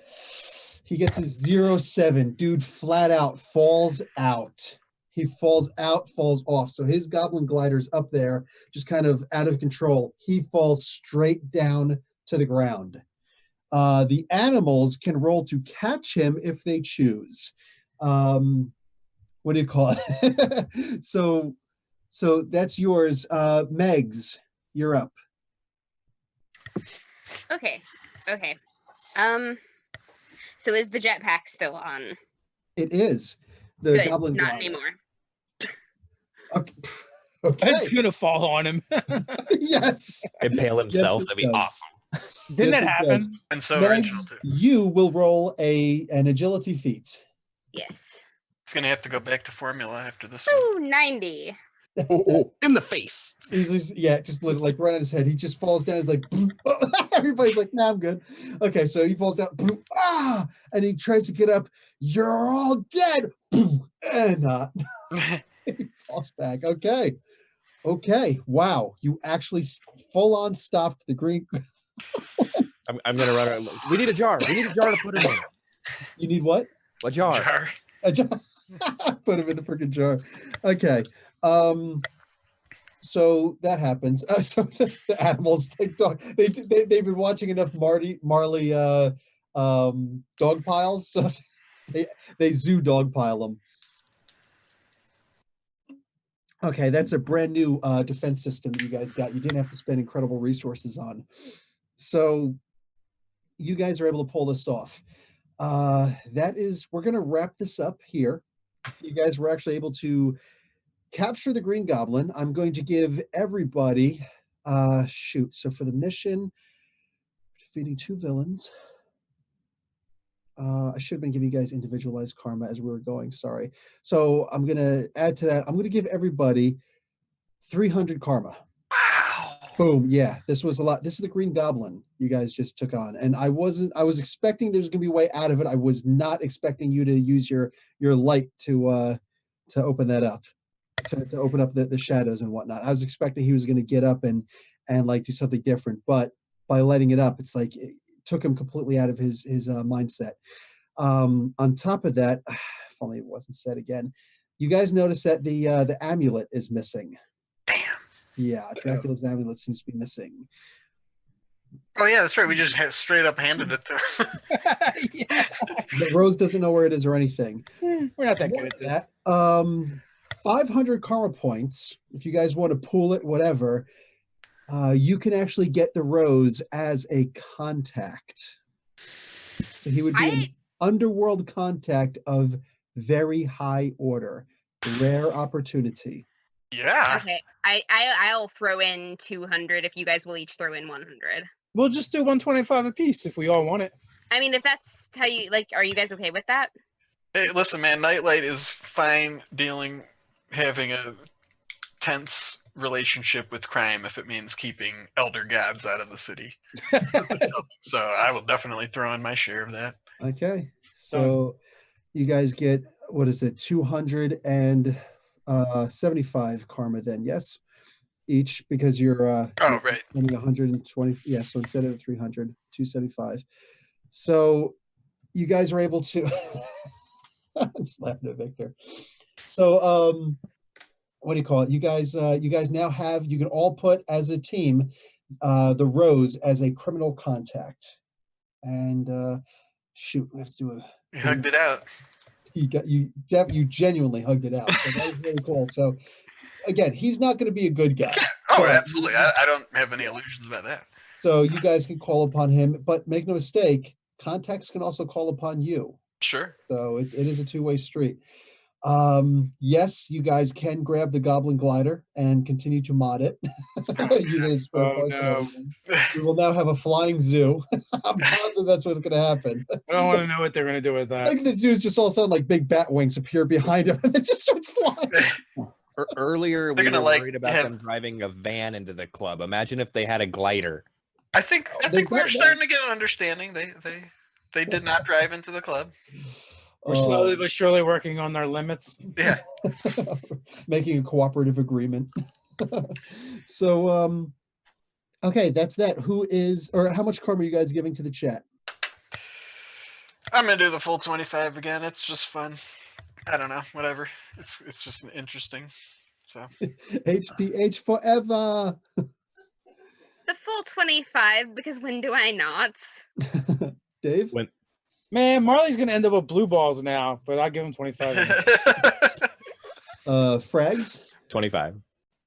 He gets a 0-7. Dude, flat out falls out. He falls out, falls off. So his goblin glider's up there, just kind of out of control. He falls straight down to the ground. The animals can roll to catch him if they choose. What do you call it? So that's yours. Megs, you're up. Okay. So is the jetpack still on? It is. The Good. goblin Not glider. anymore. Okay. It's gonna fall on him. Yes. Impale himself. Yes, it That'd be does. awesome. Didn't Yes, that it happen? And so Megs, original too. you will roll an agility feat. Yes. He's gonna have to go back to formula after this one. Ooh, 90. Oh, in the face. He's just literally like right on his head. He just falls down. He's like, everybody's like, nah, I'm good. Okay, so he falls down. And he tries to get up. You're all dead. And he falls back. Okay. Wow. You actually full on stopped the green. I'm gonna run around. We need a jar. We need a jar to put him in. You need what? A jar. Jar. A jar. Put him in the freaking jar. Okay. So that happens. So the animals like dog. They've been watching enough Marley dog piles, so they zoo dog pile them. Okay, that's a brand new defense system that you guys got. You didn't have to spend incredible resources on. So you guys are able to pull this off. We're going to wrap this up here. You guys were actually able to capture the Green Goblin. I'm going to give everybody, so for the mission, defeating 2 villains. I should have been giving you guys individualized karma as we were going, sorry. So I'm going to add to that. I'm going to give everybody 300 karma. Wow. Boom. Yeah, this was a lot. This is the Green Goblin you guys just took on. And I was expecting there was going to be a way out of it. I was not expecting you to use your light to open that up, to open up the shadows and whatnot. I was expecting he was going to get up and like do something different. But by lighting it up, it's like it took him completely out of his mindset. On top of that, if only it wasn't said again, you guys notice that the amulet is missing. Damn. Yeah, Dracula's amulet seems to be missing. Oh yeah, that's right. We just straight up handed it to him. Yeah. The Rose doesn't know where it is or anything. We're not that good at this. 500 karma points. If you guys want to pool it, whatever, you can actually get the Rose as a contact. So he would be an underworld contact of very high order, rare opportunity. Yeah. Okay, I'll throw in 200 if you guys will each throw in 100. We'll just do 125 apiece if we all want it. I mean, if that's how you like, are you guys okay with that? Hey, listen, man. Nightlight is fine having a tense relationship with crime if it means keeping elder gods out of the city. So I will definitely throw in my share of that. Okay, so you guys get, what is it, 275 karma then, yes? Each, because you're Oh, right. spending 120, yeah, so instead of 300, 275. So you guys are able to, I'm just laughing at Victor. So what do you call it? You guys now have, you can all put as a team the Rose as a criminal contact. And shoot, we have to do a. You hugged it out. You genuinely hugged it out. So that was really cool. So again, he's not going to be a good guy. Oh, but absolutely. I don't have any illusions about that. So you guys can call upon him, but make no mistake, contacts can also call upon you. Sure. So it is a two-way street. Yes, you guys can grab the Goblin glider and continue to mod it. Using its spare parts and everything. We will now have a flying zoo. I'm positive that's what's going to happen. I don't want to know what they're going to do with that. Like the zoo's just all of a sudden like big bat wings appear behind him and they just start flying. Earlier, They're we gonna, were like, worried about them driving a van into the club. Imagine if they had a glider. I think we're starting to get an understanding. They did not drive into the club. We're slowly but surely working on their limits. Yeah. Making a cooperative agreement. So okay, that's that. Who is, or how much karma are you guys giving to the chat? I'm gonna do the full 25 again. It's just fun. I don't know, whatever. It's just interesting. So HPH forever. The full 25, because when do I not? Dave? Man, Marley's going to end up with blue balls now, but I'll give him 25. Frags? 25.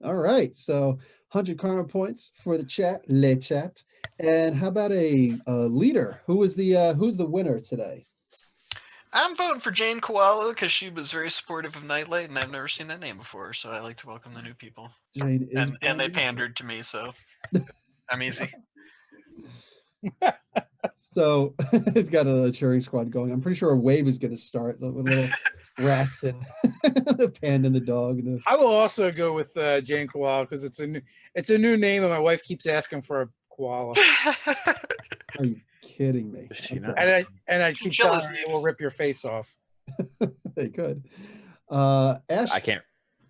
All right, so 100 karma points for the chat, le chat. And how about a leader? Who's the winner today? I'm voting for Jane Koala because she was very supportive of Nightlight, and I've never seen that name before, so I like to welcome the new people. Jane is and they pandered to me, so I'm easy. So it's got a cheering squad going. I'm pretty sure a wave is going to start with a rats and the panda and the dog. And the... I will also go with Jane Koala because it's a new name, and my wife keeps asking for a koala, Are you kidding me? She Okay. not- and I keep Jealous, telling her Dave. it will rip your face off. They could. Ash. I can't.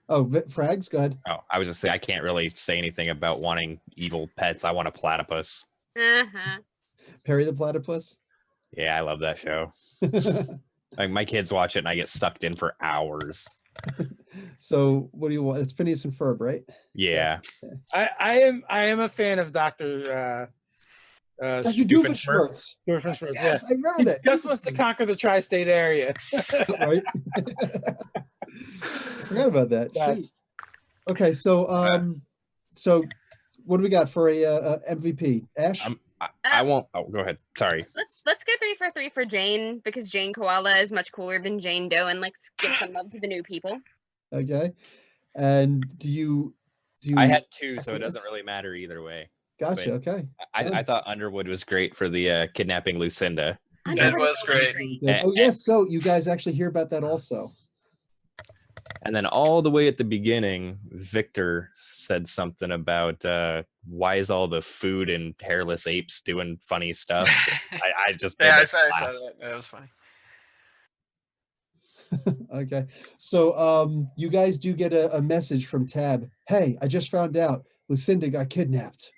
Oh, Frags, go ahead. Oh, I was just saying I can't really say anything about wanting evil pets. I want a platypus. Uh-huh. Perry the platypus. Yeah, I love that show. Like my kids watch it, and I get sucked in for hours. So what do you want? It's Phineas and Ferb, right? Yeah. I am a fan of Dr. Dr. Doofenshmirtz. Doofenshmirtz. Yeah. Yes, I remember He that. just wants to conquer the tri-state area. Right? Forgot about that. Shoot. Best. Okay, so so what do we got for a MVP? Ash? I won't. Oh, go ahead. Sorry. Let's go 3 for 3 for Jane because Jane Koala is much cooler than Jane Doe, and let's give some love to the new people. Okay. And do you I had 2, so it doesn't really matter either way. Gotcha. but- Okay. I thought Underwood was great for the kidnapping Lucinda. It was great. Good. Oh yes, so you guys actually hear about that also. And then all the way at the beginning, Victor said something about why is all the food and hairless apes doing funny stuff? I just Yeah, made I me saw laugh. that. That was funny. Okay. So you guys do get a message from Tab. Hey, I just found out Lucinda got kidnapped.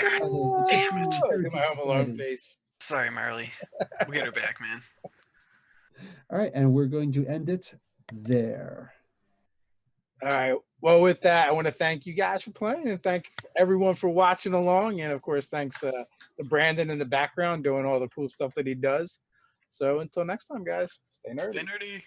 God Oh, damn it. Look at my Home Alone face. Sorry, Marley. We'll get her back, man. All right, and we're going to end it there. All right. Well, with that, I want to thank you guys for playing and thank everyone for watching along. And of course, thanks to Brandon in the background doing all the cool stuff that he does. So until next time, guys, stay nerdy. Stay nerdy.